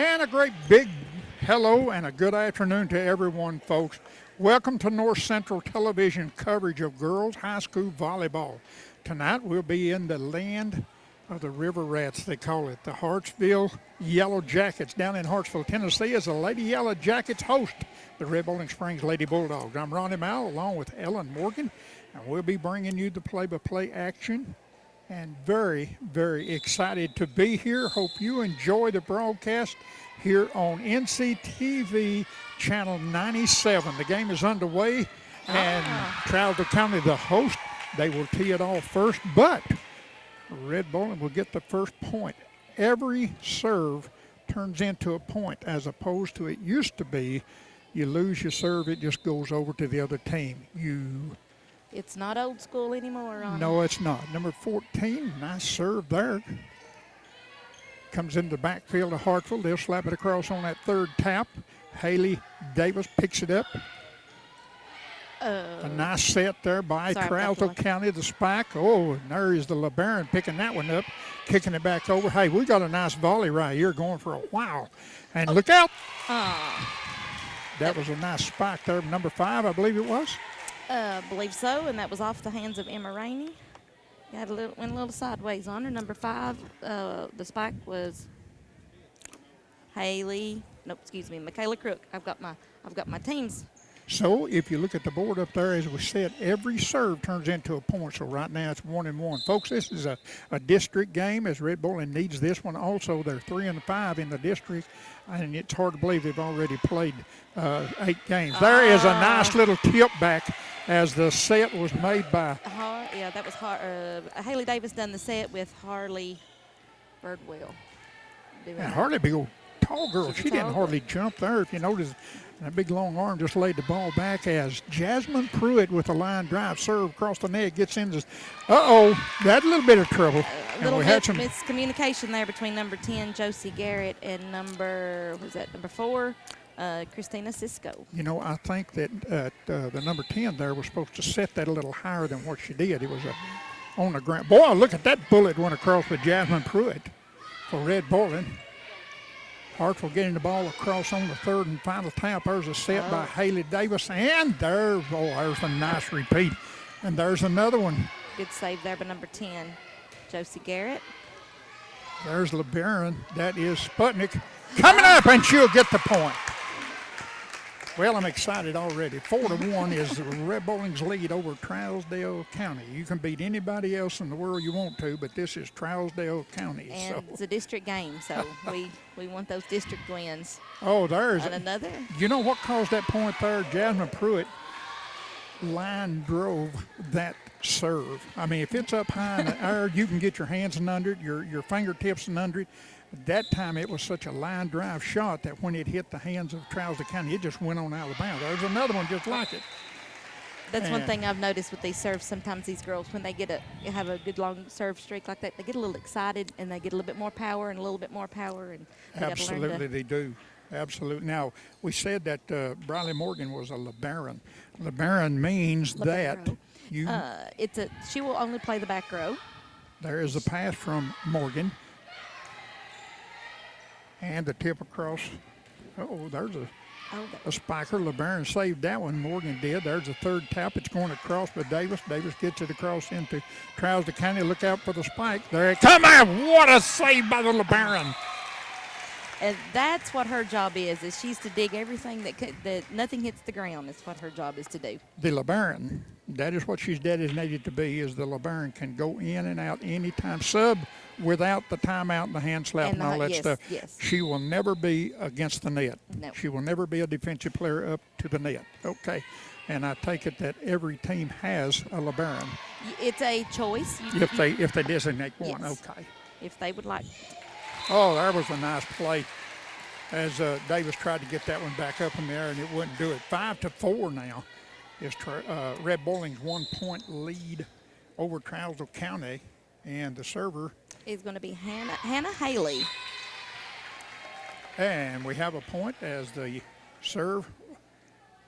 And a great big hello and a good afternoon to everyone, folks. Welcome to North Central Television coverage of girls high school volleyball. Tonight we'll be in the land of the River Rats, they call it. The Hartsville Yellow Jackets down in Hartsville, Tennessee, as the Lady Yellow Jackets host the Red Bowling Springs Lady Bulldogs. I'm Ronnie Mao along with Ellen Morgan, and we'll be bringing you the play-by-play action. And very, very excited to be here. Hope you enjoy the broadcast here on NCTV Channel 97. The game is underway, and Trousdale County, the host, they will tee it off first, but Red Bowling will get the first point. Every serve turns into a point, as opposed to it used to be, you lose your serve, it just goes over to the other team. It's not old school anymore, Ronnie. No, it's not. Number 14, nice serve there. Comes into the backfield of Hartsville. They'll slap it across on that third tap. Haley Davis picks it up. A nice set there by Trousdale County, the spike. Oh, and there is the LeBaron picking that one up, kicking it back over. Hey, we got a nice volley right here going for a while. And look out. That was a nice spike there. Number 5, I believe it was. I believe so, and that was off the hands of Emma Rainey. Went a little sideways on her. Number 5, the spike was Michaela Crook. I've got my teams. So if you look at the board up there, as we said, every serve turns into a point. So right now it's 1-1. Folks, this is a district game, as Red Bowling needs this one. Also, they're 3-5 in the district, and it's hard to believe they've already played 8 games. There is a nice little tip back as the set was made by. That was Haley Davis done the set with Harley Birdwell. And Harley, big old tall girl. She didn't hardly jump there. If you notice, that big long arm just laid the ball back as Jasmine Pruitt with a line drive serve across the net gets into. That little bit of trouble. A little bit of miscommunication there between number 10, Josie Garrett, and number 4, Christina Cisco. You know, I think that the number 10 there was supposed to set that a little higher than what she did. It was on the ground. Boy, look at that bullet went across with Jasmine Pruitt for Red Bowling. Hartsville getting the ball across on the third and final tap. There's a set by Haley Davis, and there's a nice repeat. And there's another one. Good save there by number 10, Josie Garrett. There's LeBaron. That is Sputnik coming up, and she'll get the point. Well, I'm excited already. 4-1 is Red Bowling's lead over Trousdale County. You can beat anybody else in the world you want to, but this is Trousdale County. And it's a district game, so we want those district wins. Oh, there's another. You know what caused that point there? Jasmine Pruitt line drove that serve. I mean, if it's up high in the air, you can get your hands in under it, your fingertips in under it. That time it was such a line drive shot that when it hit the hands of Trousdale County, it just went on out of bounds. There's another one just like it. That's one thing I've noticed with these serves. Sometimes these girls, when they have a good long serve streak like that, they get a little excited and they get a little bit more power and a little bit more power. And absolutely, they do. Absolutely. Now, we said that Briley Morgan was a LeBaron. LeBaron means that you. She will only play the back row. There is a pass from Morgan. And the tip across. There's a spiker. LeBaron saved that one. Morgan did. There's a third tap. It's going across by Davis. Davis gets it across into Trousdale County. Look out for the spike. There it comes. What a save by the LeBaron. And that's what her job is she's to dig everything that nothing hits the ground. That's what her job is to do. The LeBaron, that is what she's designated to be, is the LeBaron can go in and out anytime. Sub without the timeout and the hand slap and all that stuff. Yes. She will never be against the net. No. She will never be a defensive player up to the net. Okay. And I take it that every team has a LeBaron. It's a choice. If they designate one, yes. Okay. If they would like. Oh, there was a nice play as Davis tried to get that one back up in the air, and it wouldn't do it. 5-4 now is Red Bowling's 1-point lead over Trousdale County, and the server is going to be Hannah Haley. And we have a point as the serve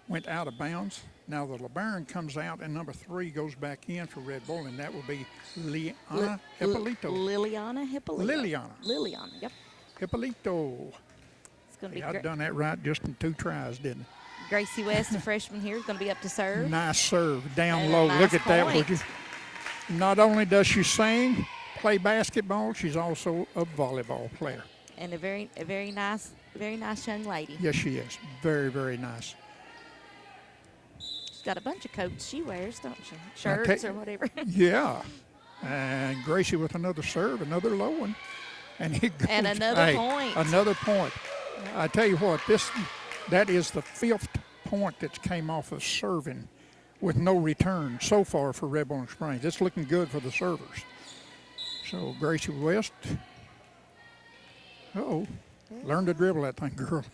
went out of bounds. Now the LeBaron comes out, and number 3 goes back in for Red Bowling. That will be Liliana Hippolito. Liliana Hippolito. Liliana, yep. Hippolito. going to Yeah, be I've done that right just in 2 tries, didn't Gracie West, a freshman here, is going to be up to I? serve. Nice serve, down And a low. nice Look at that, would point. you? Not only does she sing, play basketball, she's also a volleyball player. And a very nice young lady. Yes, she is. Very, very nice. She's got a bunch of coats she wears, don't she? Shirts or whatever. Yeah. And Gracie with another serve, another low one. And it goes, And another point. Another point. I tell you what, that is the 5th point that came off of serving with no return so far for Red Bowling Springs. It's looking good for the servers. So Gracie West, learn to dribble that thing, girl.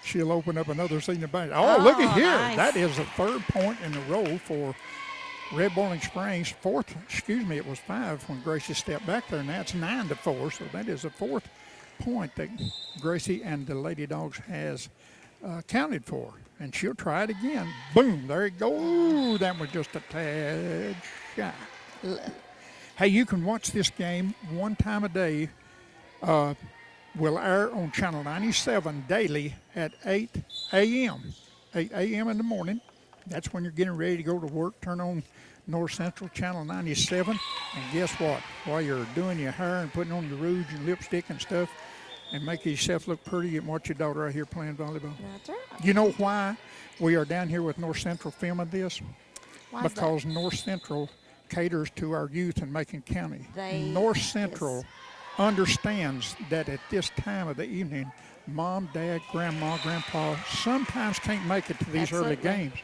She'll open up another senior bench. Oh, look at here. Nice. That is the 3rd point in a row for Red Bowling Springs. 4th, it was 5 when Gracie stepped back there, and that's 9-4. So that is the 4th point that Gracie and the Lady Dogs has counted for. And she'll try it again. Boom, there it goes. That was just a tad shy. Hey, you can watch this game one time a day. Will air on Channel 97 daily at 8 a.m. 8 a.m. in the morning. That's when you're getting ready to go to work. Turn on North Central Channel 97. And guess what? While you're doing your hair and putting on your rouge and lipstick and stuff and make yourself look pretty, you can watch your daughter out here playing volleyball. That's right. You know why we are down here with North Central filming this? Why is that? Because North Central caters to our youth in Macon County. North Central understands that at this time of the evening, mom, dad, grandma, grandpa sometimes can't make it to these early games.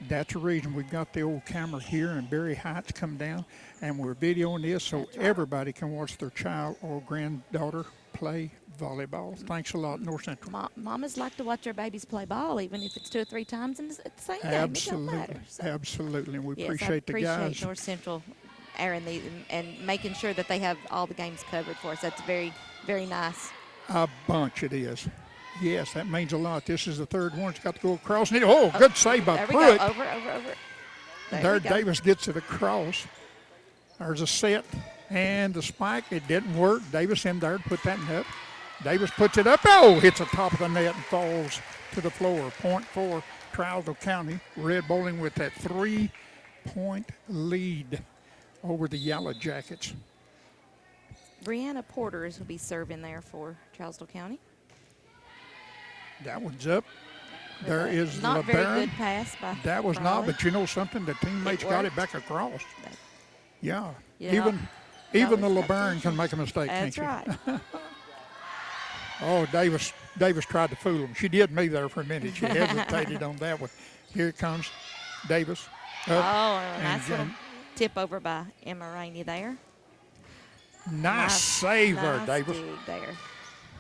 That's the reason we've got the old camera here in Berry Heights come down, and we're videoing this so everybody can watch their child or granddaughter play volleyball. Thanks a lot, North Central. Mamas like to watch their babies play ball, even if it's 2 or 3 times at the same game. Absolutely, It don't matter. So, absolutely, and we yes, appreciate the guys. I appreciate North Central airing these and making sure that they have all the games covered for us. That's very, very nice. A bunch it is. Yes, that means a lot. This is the 3rd one. It's got to go across. Oh, good save by Pruitt. There we go. Over. There Davis gets it across. There's a set and the spike. It didn't work. Davis in there to put that net. Davis puts it up. Oh, hits the top of the net and falls to the floor. Point for Trousdale County. Red Bowling with that 3-point lead over the Yellow Jackets. Brianna Porter will be serving there for Trousdale County. That one's up. There is not LeBaron. Very good pass by That was Riley. not, but you know something? The teammates got it back across. Yeah. Even the LeBaron can make a mistake, That's can't she? right. Oh, Davis tried to fool him. She did me there for a minute. She hesitated on that one. Here comes Davis. Nice little tip over by Emma Rainey there. Nice save there, Davis. Dig there.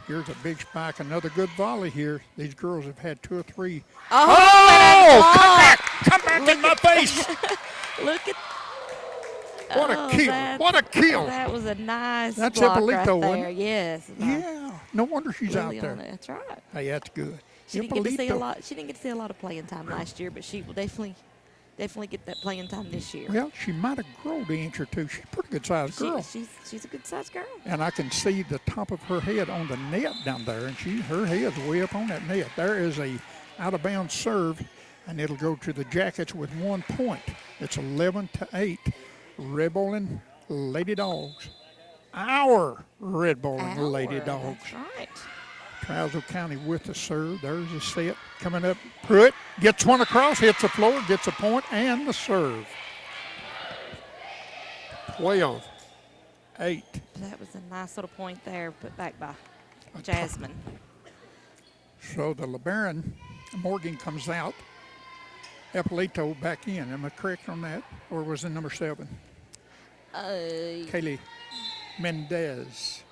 Here's a big spike. Another good volley here. These girls have had 2 or 3. Oh, come back in my face. Look at What a kill. What a kill. That was a nice That's block Ippolito, right wasn't there. it? Yes. Yeah. No wonder she's out Really there. That's right. Hey, that's good. She didn't get to see a lot. She didn't get to see a lot of playing time last year, but she will definitely get that playing time this year. Well, she might have grown an inch or 2. She's a pretty good sized girl. She's a good sized girl. And I can see the top of her head on the net down there, and her head's way up on that net. There is a out of bounds serve, and it'll go to the Jackets with 1 point. It's 11-8. Red Bowling Lady Dogs. Our Red Bowling Lady Dogs. That's right. Trousdale County with the serve. There's a set coming up. Pruitt gets one across, hits the floor, gets a point, and the serve. 12-8. That was a nice little point there, put back by Jasmine. So the LeBaron Morgan comes out. Ippolito back in. Am I correct on that? Or was it number 7? Kaylee Mendez.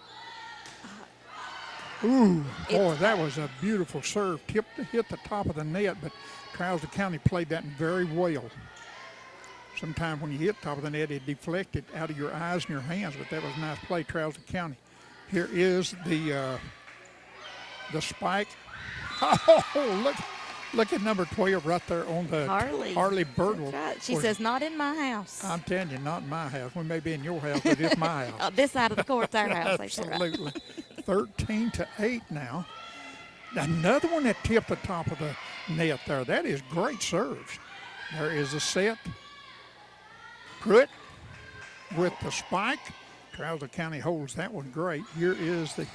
Ooh, boy, that was a beautiful serve. Hit the top of the net, but Trousdale County played that very well. Sometimes when you hit the top of the net, it deflected out of your eyes and your hands, but that was a nice play, Trousdale County. Here is the spike. Oh, look at number 12 right there on the Harley Birdwell. Right. She says, not in my house. I'm telling you, not in my house. We may be in your house, but it's my house. This side of the court's our house. Absolutely. 13-8 now. Another one that tipped the top of the net there. That is great serves. There is a set. Pruitt with the spike. Trousdale County holds that one great. Here is the...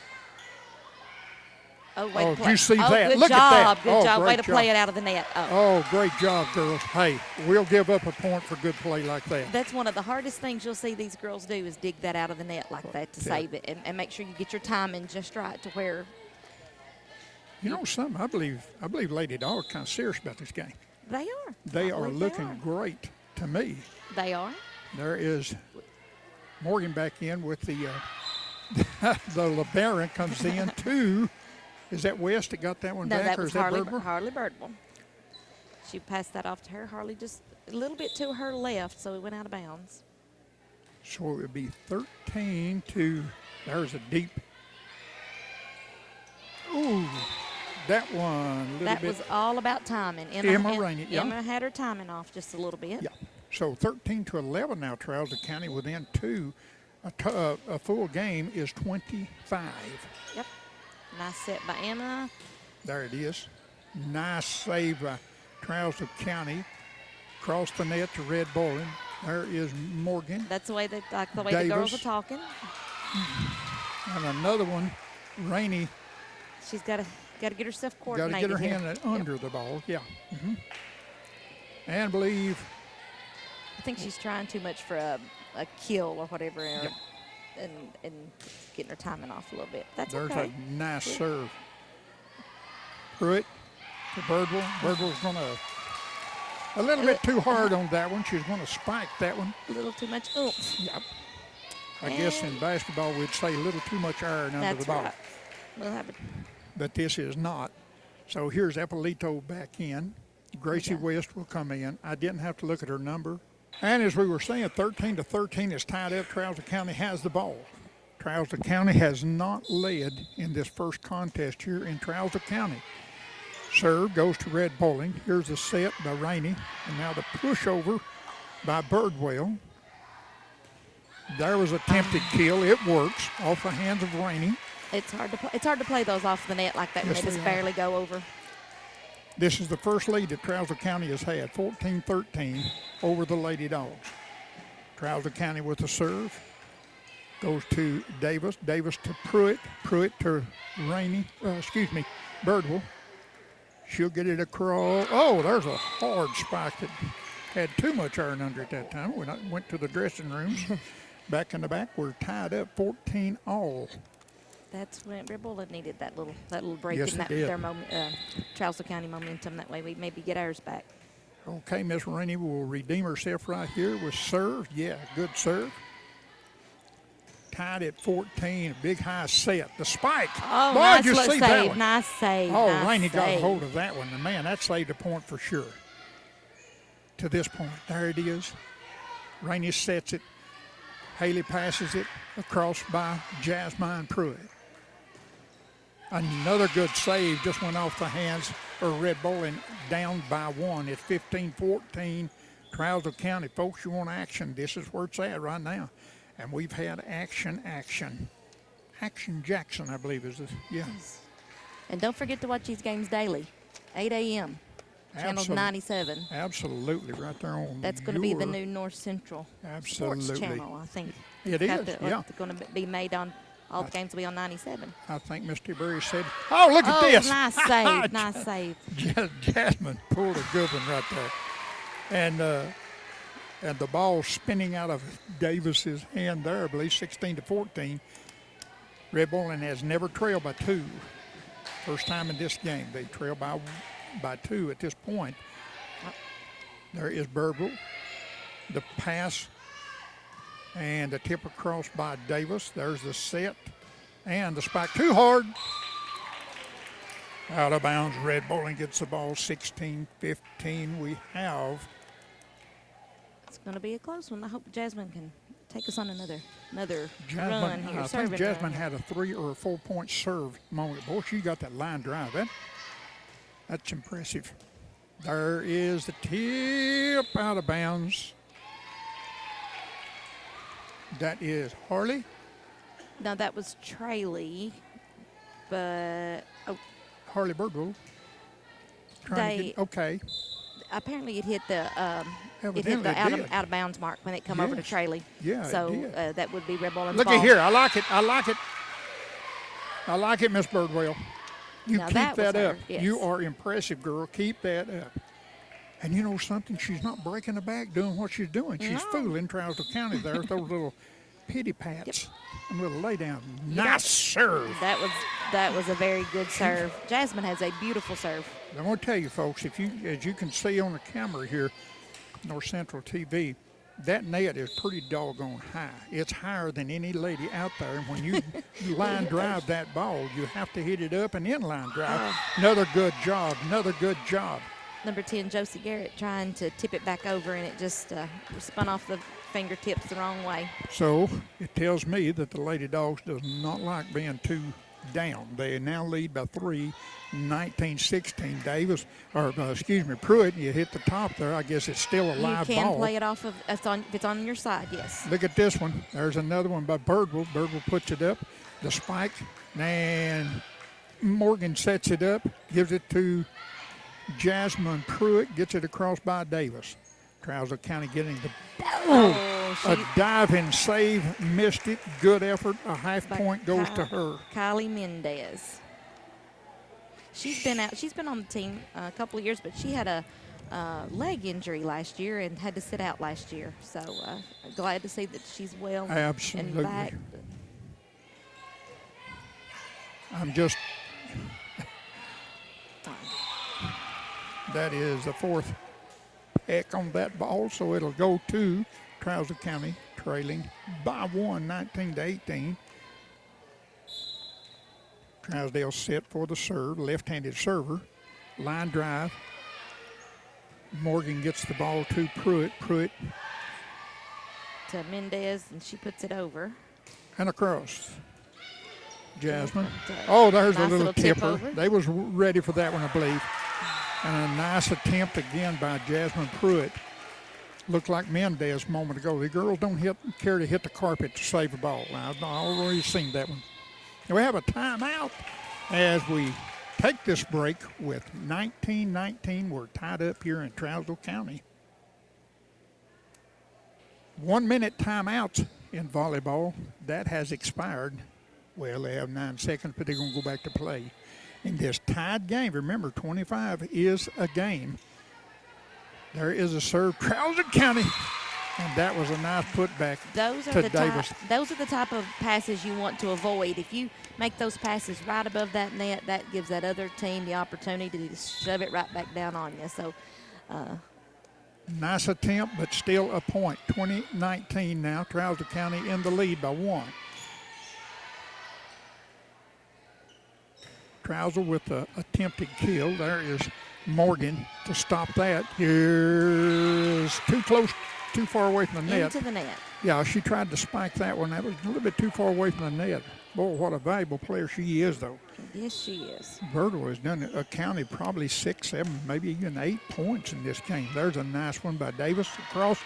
Oh, way to did play. you see Oh, that? good Look job. at that. Good job. Way great to play it out of the net. Oh. Oh, great job, girls. Hey, we'll give up a point for good play like that. That's one of the hardest things you'll see these girls do is dig that out of the net like that to save it and make sure you get your timing just right to where. You know something? I believe Lady Dog kind of serious about this game. They are. They are looking great to me. They are. There is Morgan back in with the the LeBaron comes in too. Is that West that got that one No, back, that or was is that Harley Birdwell? Harley Birdwell. She passed that off to her. Harley just a little bit to her left, so it went out of bounds. So it would be 13 to. There's a deep. Ooh, that one. That was all about timing. Emma Rainey, yeah. Emma had her timing off just a little bit. Yeah. So 13-11 now. Trousdale County within two. A full game is 25. Yep. Nice set by Emma. There it is. Nice save by Trousdale County. Across the net to Red Bowling. There is Morgan. That's the way the way Davis. the girls are talking. And another one, Rainey. She's got to get herself Got to coordinated. get her here. hand under the ball. Yeah. And believe. I think she's trying too much for a kill or whatever, and getting her timing off a little bit. That's There's okay. a nice serve. Pruitt to Birdwell. Birdwell's going to a little bit too hard on that one. She's going to spike that one. A little too much oomph. Yep. I guess in basketball we'd say a little too much iron under the ball. Right. We'll have it. But this is not. So here's Eppolito back in. Gracie West will come in. I didn't have to look at her number. And as we were saying, 13-13 is tied up. Trousdale County has the ball. Trousdale County has not led in this first contest here in Trousdale County. Serve goes to Red Bowling. Here's the set by Rainey. And now the pushover by Birdwell. There was a attempted kill. It works off the hands of Rainey. It's hard to play. It's hard to play those off the net like that when Yes, they just they are. barely go over. This is the first lead that Trousdale County has had, 14-13 over the Lady Dogs. Trousdale County with the serve. Goes to Davis. Davis to Pruitt. Pruitt to Birdwell. She'll get it across. Oh, there's a hard spike that had too much iron under it that time. When I went to the dressing rooms, back in the back, we're tied up 14 all. That's when Red Bull needed that little break Yes, in it that did. their Trousdale County momentum. That way we maybe get ours back. Okay, Miss Rainey will redeem herself right here with serve. Yeah, good serve. Tied at 14, a big high set. The spike. Oh, Boy, nice did you little see that save. one? Nice save. Oh, nice Rainey got a save. hold of that one. And man, that saved a point for sure. To this point, there it is. Rainey sets it. Haley passes it across by Jasmine Pruitt. Another good save just went off the hands of Red Bowling, down by one. It's 15-14, Trousdale County. Folks, you want action. This is where it's at right now. And we've had action. Action Jackson, I believe, is this. Yeah. And don't forget to watch these games daily, 8 a.m. Channel 97. Absolutely, right there on. That's going to be the new North Central Absolutely. Sports Channel, I think. It is, yeah. It's going to be made on, all the games will be on 97. I think Mr. Berry said, oh, look at this. Nice save, nice save. Jasmine pulled a good one right there. And the ball spinning out of Davis's hand there, I believe, 16-14. Red Bowling has never trailed by two. First time in this game. They trail by two at this point. There is Birdwell. The pass and the tip across by Davis. There's the set and the spike. Too hard. Out of bounds. Red Bowling gets the ball 16-15. We have. It's going to be a close one. I hope Jasmine can take us on another Jasmine, run here. I think Jasmine had a 3 or a 4 point serve moment. Boy, she got that line drive. That's impressive. There is the tip out of bounds. That is Harley. No, that was Trayley. but Harley Birdwell. Trying to get, okay. apparently it hit the Evidently it did. out of bounds mark when it come over to Yes. Trayley. Yeah, So it did. that would be Red Bull and Look ball. at here. I like it. I like it. I like it, Miss Birdwell. You Now keep that was that her, up. yes. You are impressive, girl. Keep that up. And you know something? She's not breaking the back doing what she's doing. She's No. fooling Trousdale County there with those little pity pats and little lay down. know, Nice serve. That was a very good serve. Jasmine has a beautiful serve. I want to tell you, folks, as you can see on the camera here, North Central TV, that net is pretty doggone high. It's higher than any lady out there. And when you line drive that ball, you have to hit it up and inline drive. Another good job. Another good job. Number 10, Josie Garrett, trying to tip it back over, and it just spun off the fingertips the wrong way. So it tells me that the Lady Dogs does not like being too down. They now lead by 3, 19-16. Davis, Pruitt, you hit the top there. I guess it's still a live ball. You can play it off of if it's on your side, yes. Look at this one. There's another one by Birdwell. Birdwell puts it up, the spike, and Morgan sets it up, gives it to Jasmine Pruitt, gets it across by Davis. Trousdale County getting the a dive and save, missed it. Good effort. A half point goes to her. Kylie Mendez. She's been on the team a couple of years, but she had a leg injury last year and had to sit out last year. So glad to see that she's well Absolutely. and back. I'm just. That is the fourth peck on that ball, so it'll go to Trousdale County, trailing by 1, 19-18. Trousdale set for the serve, left-handed server, line drive. Morgan gets the ball to Pruitt. Pruitt To Mendez, and she puts it over. and across. Jasmine. Oh, there's Nice a little tip tipper. over. They was ready for that one, I believe. And a nice attempt again by Jasmine Pruitt. Looked like Mendez a moment ago. The girls don't care to hit the carpet to save a ball. I've already seen that one. And we have a timeout as we take this break with 19-19. We're tied up here in Trousdale County. 1 minute timeouts in volleyball. That has expired. Well, they have 9 seconds, but they're going to go back to play. In this tied game, remember, 25 is a game. There is a serve, Trousdale County, and that was a nice putback to Davis. Those are the type of passes you want to avoid. If you make those passes right above that net, that gives that other team the opportunity to shove it right back down on you. So, nice attempt, but still a point. 20-19 now. Trousdale County in the lead by 1. Trousdale with the attempted kill. There is Morgan to stop that. Here's too close, too far away from the net. Into the net. Yeah, she tried to spike that one. That was a little bit too far away from the net. Boy, what a valuable player she is, though. Yes, she is. Birdwell has done a county probably 6, 7, maybe even 8 points in this game. There's a nice one by Davis across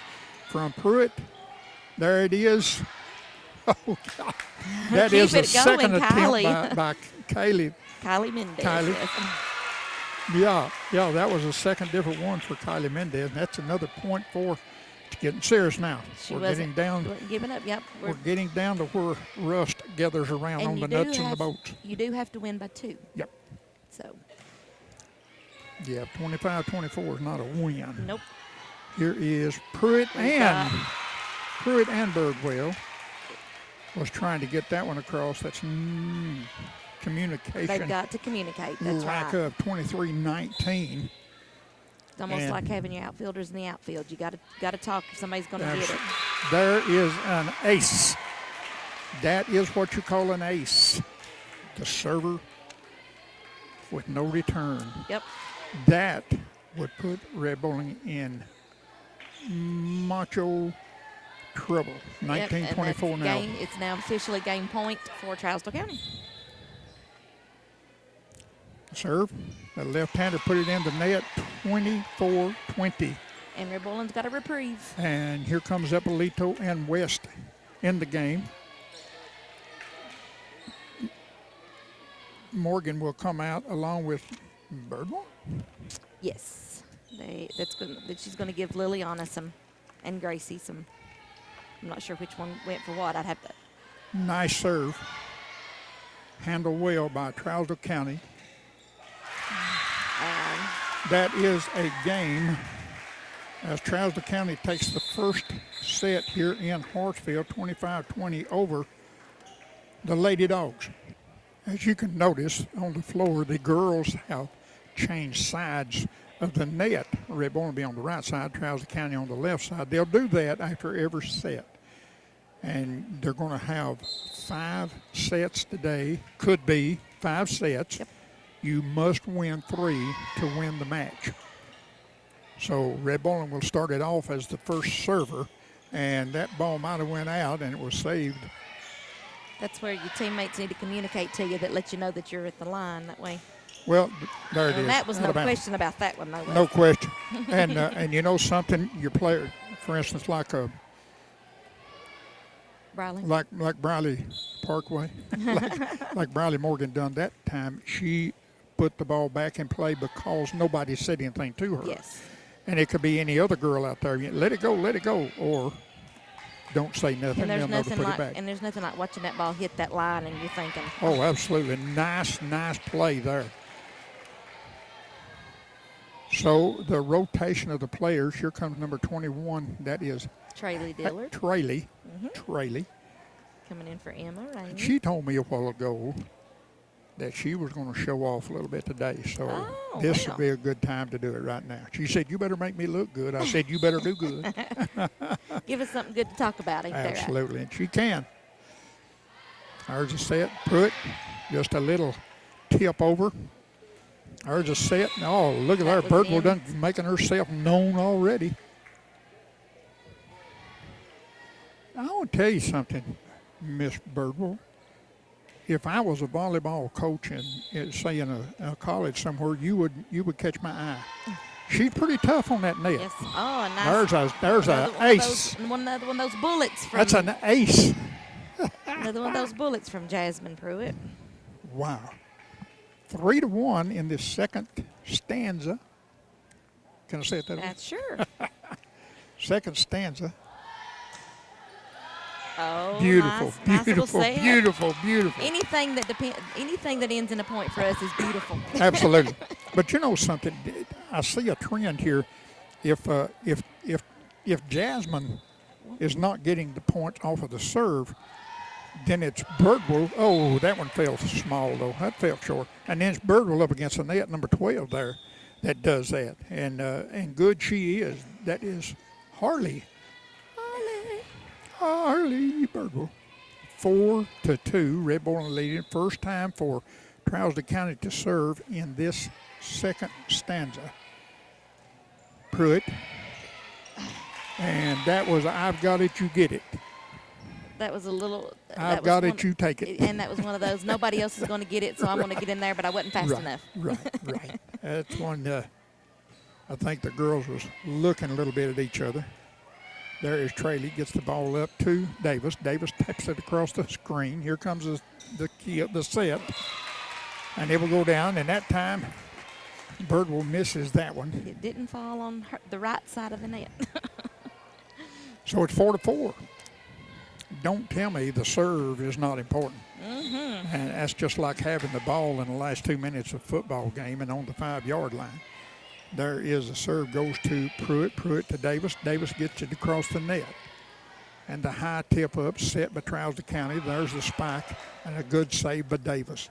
from Pruitt. There it is. Oh, God. That is the second attempt by Kylie. Kylie Mendez. Kylie. Yes. Yeah, that was a second different one for Kylie Mendez. That's another point for. It's getting serious now. We're getting down. Giving up. Yep. We're getting down to where rust gathers around on the nuts and the bolts. You do have to win by 2. Yep. So. Yeah, 25-24 is not a win. Nope. Here is Pruitt and Birdwell was trying to get that one across. That's communication. They've got to communicate. That's lack right. of 23-19. It's almost like having your outfielders in the outfield. You got to talk if somebody's going to get it. There is an ace. That is what you call an ace. The server with no return. Yep. That would put Red Bowling in macho trouble. 19-24 now. It's now officially game point for Trousdale County. Serve. The left-hander put it in the net, 24-20. And Red Bowling's got a reprieve. And here comes Eppolito and West in the game. Morgan will come out along with Birdwell. Yes, she's going to give Liliana some, and Gracie some. I'm not sure which one went for what. I'd have to. Nice serve. Handled well by Trousdale County. That is a game as Trousdale County takes the first set here in Hartsville, 25-20 over the Lady Dogs. As you can notice on the floor, the girls have changed sides of the net. Red Bull will be on the right side, Trousdale County on the left side. They'll do that after every set. And they're going to have 5 sets today, could be 5 sets. Yep. You must win 3 to win the match. So Red Bowling will start it off as the first server, and that ball might have went out, and it was saved. That's where your teammates need to communicate to you that let you know that you're at the line that way. Well, there it is. And that was no Alabama. question about that one, though. No question. And you know something, your player, for instance, like Briley. like Briley Parkway, like Briley Morgan done that time, she put the ball back in play because nobody said anything to her. Yes. And it could be any other girl out there. Let it go, or don't say nothing. And there's they'll never nothing put like, it back. and there's nothing like watching that ball hit that line and you're thinking. Oh, absolutely. Nice play there. So the rotation of the players, here comes number 21. That is Trayley Dillard. Trayley. Mm-hmm. Trayley. Coming in for Emma Rainey. She told me a while ago that she was going to show off a little bit today. So this would be a good time to do it right now. She said, you better make me look good. I said, you better do good. Give us something good to talk about. Absolutely. And she can. There's a set. Put just a little tip over. There's a set. Oh, look at her. Birdwell done making herself known already. I want to tell you something, Miss Birdwell. If I was a volleyball coach in say in a college somewhere, you would catch my eye. She's pretty tough on that net. Yes. Oh, nice. There's an ace. Another one of those bullets from. That's an ace. Another one of those bullets from Jasmine Pruitt. Wow. 3-1 in the second stanza. Can I say it that way? That's sure. Second stanza. Oh, beautiful, nice beautiful, beautiful, beautiful. Anything that ends in a point for us is beautiful. Absolutely. But you know something? I see a trend here. If Jasmine is not getting the points off of the serve, then it's Birdwell. Oh, that one fell small though. That fell short. And then it's Birdwell up against the net, number 12 there, that does that. And good she is. That is Harley Birdwell. 4-2. Red Bull leading. First time for Trousdale County to serve in this second stanza. Pruitt. And that was I've got it, you get it. That was a little. I've got it, you take it. And that was one of those, nobody else is going to get it, so I'm going to get in there, but I wasn't fast enough. Right. That's one, I think the girls was looking a little bit at each other. There is Trayley, gets the ball up to Davis. Davis taps it across the screen. Here comes the set. And it will go down, and that time Birdwell misses that one. It didn't fall on the right side of the net. So it's 4-4. Don't tell me the serve is not important. Mm-hmm. And that's just like having the ball in the last 2 minutes of a football game and on the 5-yard line. There is a serve, goes to Pruitt to Davis. Davis gets it across the net. And the high tip up set by Trousdale County. There's the spike and a good save by Davis.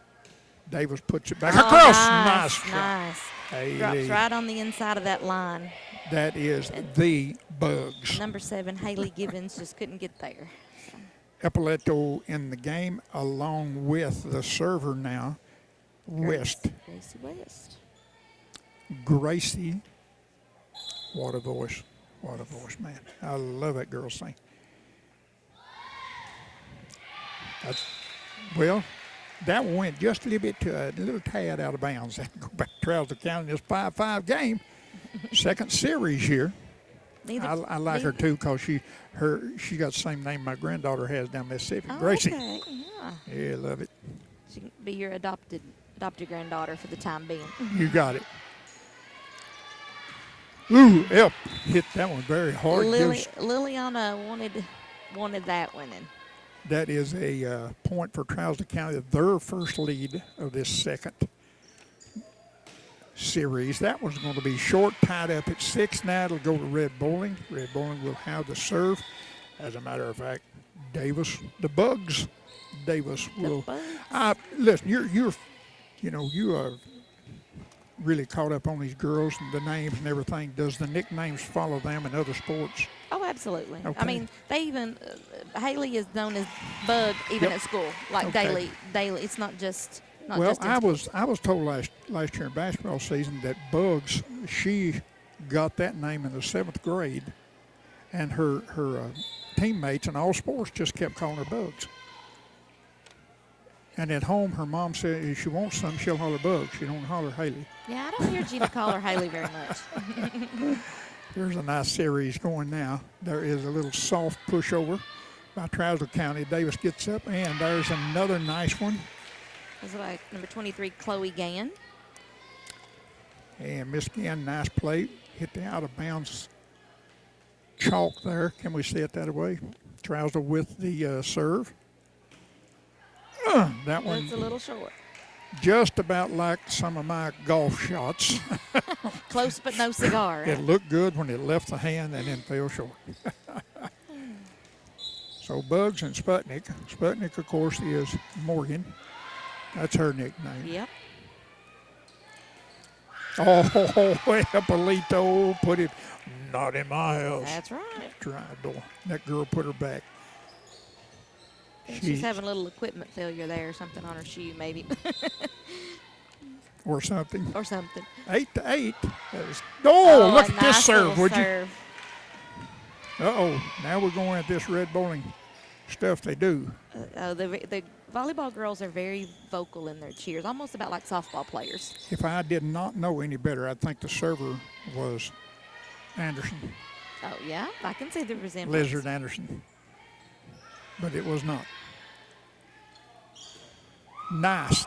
Davis puts it back across. Nice. Drops right on the inside of that line. That is the Bugs. Number 7, Haley Gibbons, just couldn't get there. Epauletto in the game along with the server now, West. Gracie West. Gracie. What a voice, man. I love that girl sing. That one went just a little bit to a little tad out of bounds. Go back to Trousdale County, this 5-5 game. Second series here. I like her too because she got the same name my granddaughter has down Mississippi, Gracie. Okay, yeah. Yeah, love it. She can be your adopted adopted granddaughter for the time being. You got it. Ooh, Elp hit that one very hard. Liliana wanted that one. And That is a point for Trousdale County, their first lead of this second series. That one's going to be short, tied up at 6 now. It'll go to Red Bowling. Red Bowling will have the serve. As a matter of fact, Davis, the Bugs, Davis will. Listen, you are really caught up on these girls and the names and everything. Does the nicknames follow them in other sports? Oh, absolutely. Okay. I mean, they even Haley is known as Bug even at school, like daily. It's not just. I was told last year in basketball season that Bugs, she got that name in the 7th grade, and her teammates in all sports just kept calling her Bugs. And at home, her mom said if she wants something, she'll holler Bugs. She don't holler Haley. Yeah, I don't hear Gina call her Haley very much. There's a nice series going now. There is a little soft pushover by Trousdale County. Davis gets up, and there's another nice one. That's like number 23, Chloe Gann. And Miss Gann, nice play. Hit the out-of-bounds chalk there. Can we see it that way? Trousdale with the serve. That one. That's a little short. Just about like some of my golf shots. Close but no cigar. Right? It looked good when it left the hand and then fell short. So Bugs and Sputnik. Sputnik, of course, is Morgan. That's her nickname. Yep. Oh, Eppolito put it not in my house. That's right. Tried door. That girl put her back. She's having a little equipment failure there or something on her shoe, maybe. Or something. 8-8. Look at this serve, would you? Uh-oh. Now we're going at this Red Bowling stuff they do. The volleyball girls are very vocal in their cheers, almost about like softball players. If I did not know any better, I'd think the server was Anderson. Oh, yeah? I can see the resemblance. Lizard Anderson. But it was not. Nice.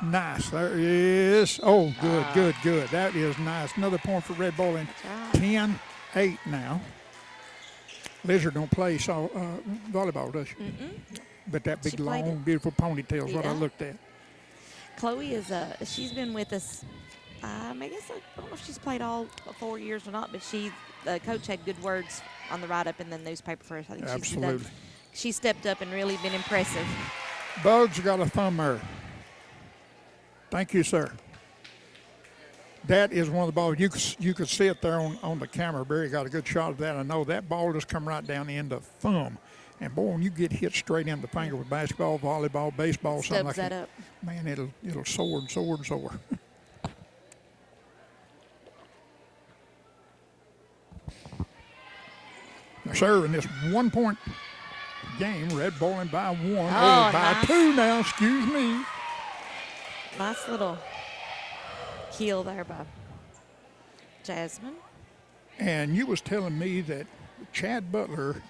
There is. Oh, good. That is nice. Another point for Red Bowling. Right. 10-8 now. Lizard don't play volleyball, does she? Mm-mm. But that big, long, beautiful ponytail is what I looked at. Chloe is, she's been with us, I guess I don't know if she's played all 4 years or not, but the coach had good words on the write-up in the newspaper for us. I think Absolutely. She stepped up and really been impressive. Bugs got a thumb there. Thank you, sir. That is one of the balls. You could see it there on the camera. Barry got a good shot of that. I know that ball just come right down the end of the thumb. And, boy, when you get hit straight in the finger with basketball, volleyball, baseball, something like that, up. Man, it'll soar and soar and soar. They're serving this 1-point game. Red Bowling by 1. By nice. 2 now, excuse me. Nice little keel there by Jasmine. And you was telling me that Chad Butler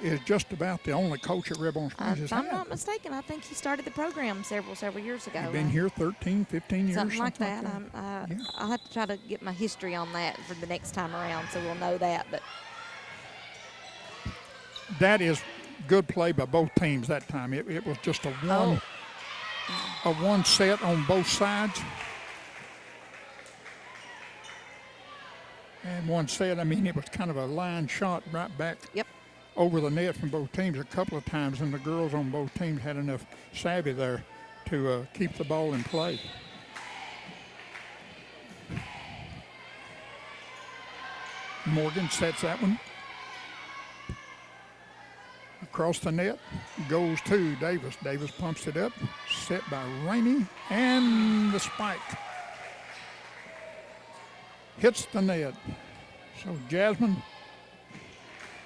is just about the only coach at Red Bowling Springs. If I'm not mistaken, I think he started the program several years ago. He's been here 13, 15 years. Something like that. Yeah. I'll have to try to get my history on that for the next time around so we'll know that. But that is good play by both teams that time. It was just a one set on both sides. And one set, it was kind of a line shot right back over the net from both teams a couple of times, and the girls on both teams had enough savvy there to keep the ball in play. Morgan sets that one. Across the net goes to Davis. Davis pumps it up, set by Rainey, and the spike hits the net. So, Jasmine,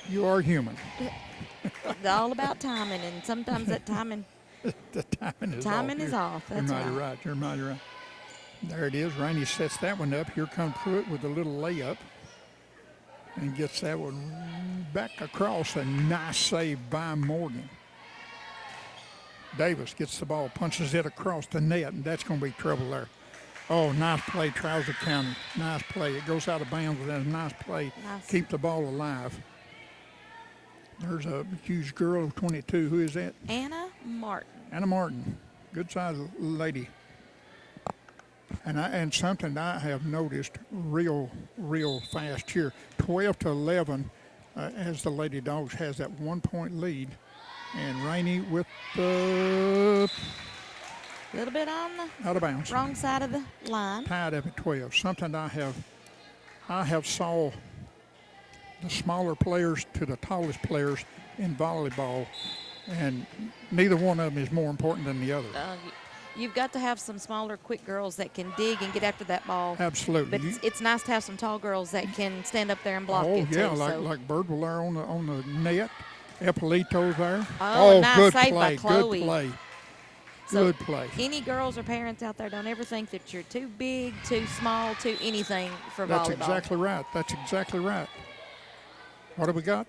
you are human. It's all about timing, and sometimes that timing the timing is off. That's You're mighty right. There it is. Rainey sets that one up. Here comes Pruitt with a little layup and gets that one back across. A nice save by Morgan. Davis gets the ball, punches it across the net, and that's going to be trouble there. Oh, nice play, Trousdale County. Nice play. It goes out of bounds, but that's a nice play. Nice. Keep the ball alive. There's a huge girl, 22. Who is that? Anna Martin. Anna Martin. Good sized lady. And something I have noticed real fast here. 12-11 as the Lady Dogs has that 1 point lead. And Rainey with the A little bit on the out of bounds. wrong side of the line. Tied up at 12. Something I have saw the smaller players to the tallest players in volleyball, and neither one of them is more important than the other. You've got to have some smaller, quick girls that can dig and get after that ball. Absolutely. But it's nice to have some tall girls that can stand up there and block it, yeah, too. like Birdwell there on the net. Eppolito's there. Nice good save play, by Chloe. good play. So good play. Any girls or parents out there, don't ever think that you're too big, too small, too anything for That's volleyball. exactly right. That's exactly right. What have we got?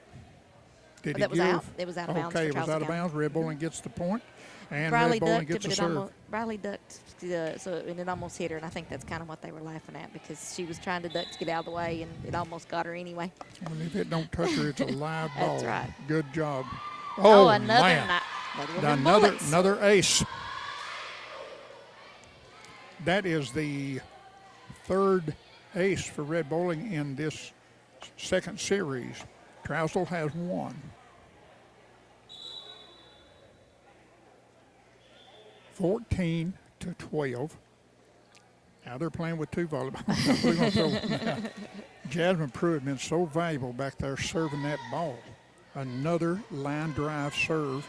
Did he That was give? out. It was out of bounds. Okay, for it was Trousdale out of County. bounds. Red Bowling gets the point, and Briley Red Bowling ducked it, gets but a it serve. almost, Briley ducked, and it almost hit her, and I think that's kind of what they were laughing at because she was trying to duck to get out of the way, and it almost got her anyway. Well, if it don't touch her, it's a live ball. That's right. Good job. Oh, another man. another Another ace. That is the third ace for Red Bowling in this second series. Trousdale has one. 14-12. Now they're playing with two volleyballs. We're gonna throw one out. Jasmine Pruitt has been so valuable back there serving that ball. Another line drive serve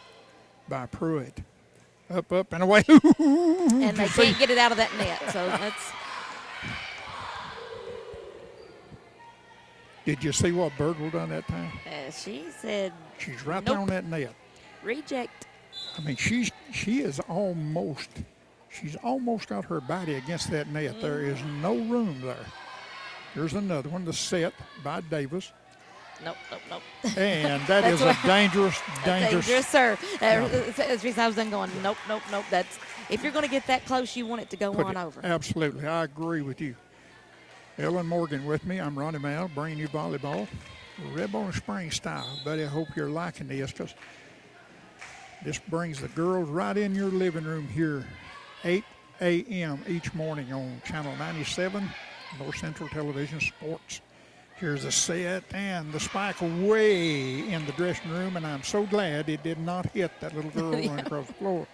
by Pruitt. Up, and away. And they can't get it out of that net, so that's. Did you see what Birdwell done that time? She said. She's right Nope. there on that net. Reject. I mean, she's almost got her body against that net. There is no room there. Here's another one, the set by Davis. Nope. And that is a dangerous. Dangerous, sir. As I was done going, nope. That's if you're going to get that close, you want it to go on over. Absolutely, I agree with you. Ellen Morgan with me. I'm Ronnie Mal, bringing you volleyball, Red Bowling Spring style. Buddy, I hope you're liking this because this brings the girls right in your living room here, 8 a.m. each morning on Channel 97, North Central Television Sports. Here's the set and the spike way in the dressing room, and I'm so glad it did not hit that little girl running across the floor.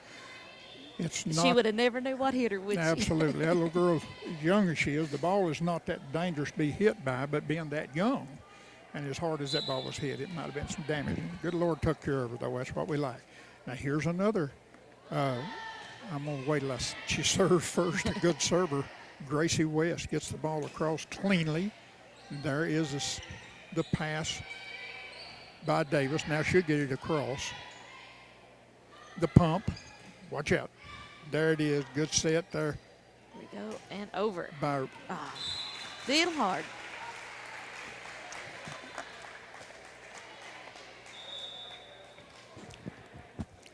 It's not. She would have never knew what hit her, would she? Absolutely. That little girl, as young as she is, the ball is not that dangerous to be hit by, but being that young, and as hard as that ball was hit, it might have been some damage. Good Lord took care of her, though. That's what we like. Now, here's another. I'm going to wait till she serves first. A good server. Gracie West gets the ball across cleanly. There is the pass by Davis. Now she'll get it across. The pump. Watch out. There it is. Good set there. Here we go, and over. By Deal hard.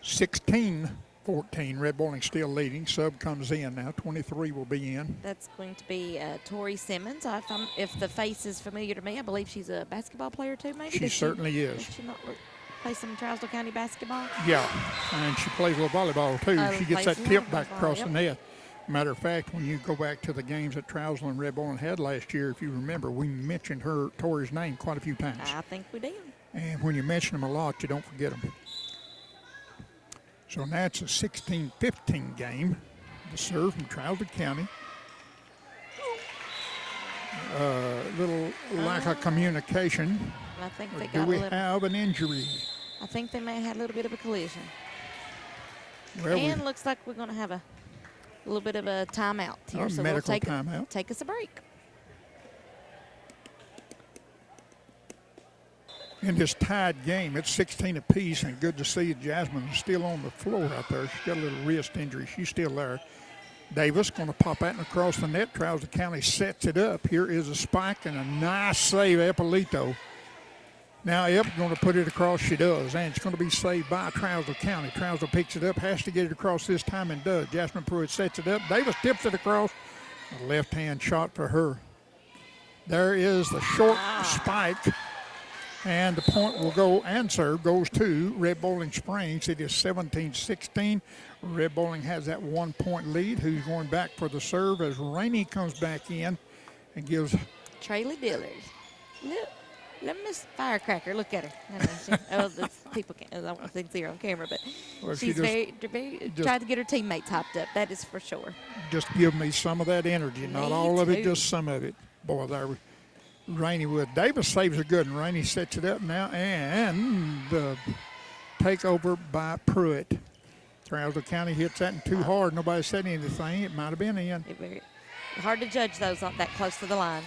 $16-14. Red Bowling still leading. Sub comes in now. 23 will be in. That's going to be Tori Simmons. If the face is familiar to me, I believe she's a basketball player too, maybe? She certainly is. Does she not play some Trousdale County basketball? Yeah, and she plays a little volleyball too. She gets that plays tip volleyball, back across yep. the net. Matter of fact, when you go back to the games that Trousdale and Red Bowling had last year, if you remember, we mentioned Tori's name quite a few times. I think we did. And when you mention them a lot, you don't forget them. So now it's a 16-15 game. The serve from Trousdale County. Little lack of communication. I think Or they do got we a little. have an injury? I think they may have had a little bit of a collision. Well, And looks like we're going to have a little bit of a timeout here. So medical we'll timeout. take us a break. In this tied game, it's 16 apiece, and good to see Jasmine is still on the floor out there. She's got a little wrist injury. She's still there. Davis going to pop that across the net. Trousdale County sets it up. Here is a spike and a nice save, Eppolito. Now Epp going to put it across. She does, and it's going to be saved by Trousdale County. Trousdale picks it up, has to get it across this time and does. Jasmine Pruitt sets it up. Davis tips it across. A left-hand shot for her. There is the short spike, and the point will go and serve goes to Red Bowling Springs. It is 17-16. Red Bowling has that 1 point lead. Who's going back for the serve as Rainey comes back in and gives Trayley Dillard. Let Miss Firecracker look at her. I know oh, people can't. I don't think see her on camera, but well, she's very tried to get her teammates hopped up. That is for sure. Just give me some of that energy, not all of it, just some of it. Boy, there, Rainey Wood. Davis saves a good, and Rainey sets it up now, and the takeover by Pruitt. Trousdale County hits that and too hard. Nobody said anything. It might have been in. Hard to judge those not that close to the line.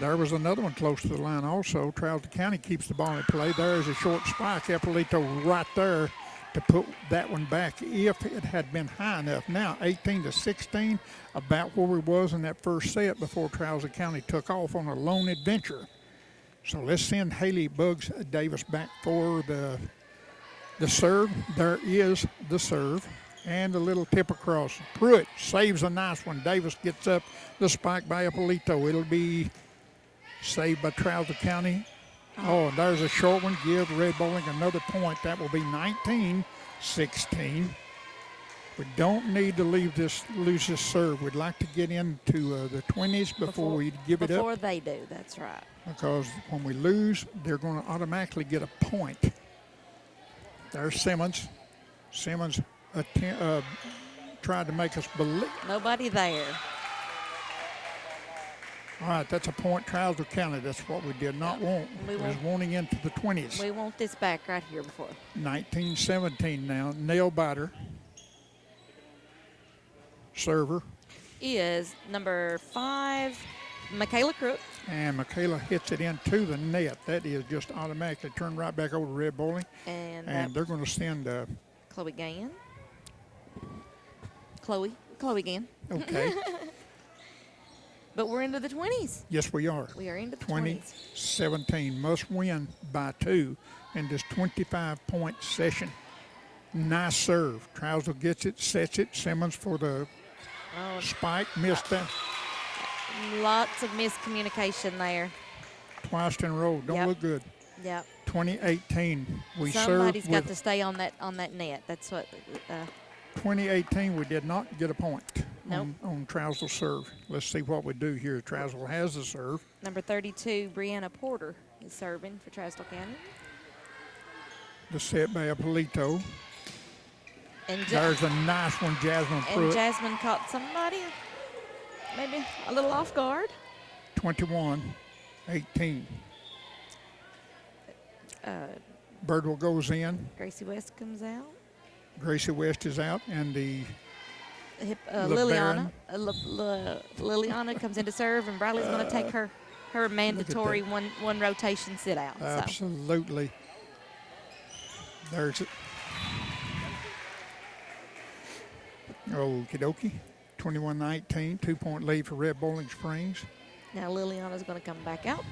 There was another one close to the line also. Trousdale County keeps the ball in play. There is a short spike. Eppolito right there to put that one back if it had been high enough. Now 18-16, about where we was in that first set before Trousdale County took off on a lone adventure. So let's send Haley Bugs Davis back for the serve. There is the serve. And a little tip across. Pruitt saves a nice one. Davis gets up the spike by Eppolito. It'll be saved by Trousdale County. Oh, and there's a short one. Give Red Bowling another point. That will be 19-16. We don't need to lose this serve. We'd like to get into the 20s before we give it up. Before they do, that's right. Because when we lose, they're going to automatically get a point. There's Simmons. Simmons tried to make us believe. Nobody there. All right, that's a point, Trousdale County. That's what we did not want. We was wanting into the 20s. We want this back right here before. 19-17 now. Nail biter. Server. Is number 5, Michaela Crook. And Michaela hits it into the net. That is just automatically turned right back over to Red Bowling. And they're going to send Chloe Gann. Chloe Gann. Okay. But we're into the 20s. Yes, we are. We are into the 20s. 20-17. Must win by 2 in this 25-point session. Nice serve. Trousdale gets it, sets it. Simmons for the spike. Missed that. Lots of miscommunication there. Twice in a row. Don't look good. Yep. 2018. Somebody's got to stay on that net. That's what. 2018, we did not get a point nope. on Trousdale serve. Let's see what we do here. Trousdale has the serve. Number 32, Brianna Porter is serving for Trousdale County. The set by Eppolito. And there's a nice one, Jasmine Pruitt. And Jasmine caught somebody maybe a little off guard. 21-18. Birdwell goes in. Gracie West comes out. Gracie West is out, and Liliana comes in to serve, and Bradley's going to take her mandatory one rotation sit out. Absolutely. So. There's it. Okie dokie. 21-19, 2-point lead for Red Bowling Springs. Now Liliana's going to come back out.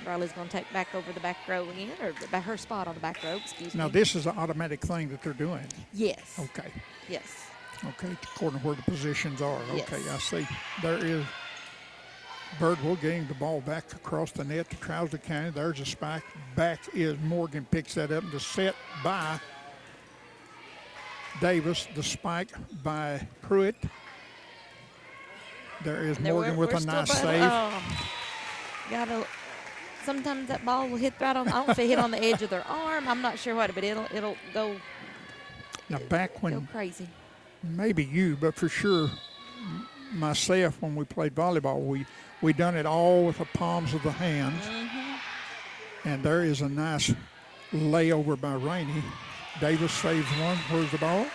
Riley's going to take back over the back row again, or her spot on the back row, excuse me. Now, this is an automatic thing that they're doing? Yes. Okay. Yes. Okay, according to where the positions are. Yes. Okay, I see. There is Birdwell getting the ball back across the net to Trousdale County. There's a spike. Back is Morgan, picks that up. The set by Davis. The spike by Pruitt. There is Morgan with a nice save. Sometimes that ball will hit right on. I don't know if it hit on the edge of their arm. I'm not sure what, but it'll go. Now back when go crazy. Maybe you, but for sure myself when we played volleyball, we done it all with the palms of the hands. Mm-hmm. And there is a nice layover by Rainey. Davis saves one. Where's the ball?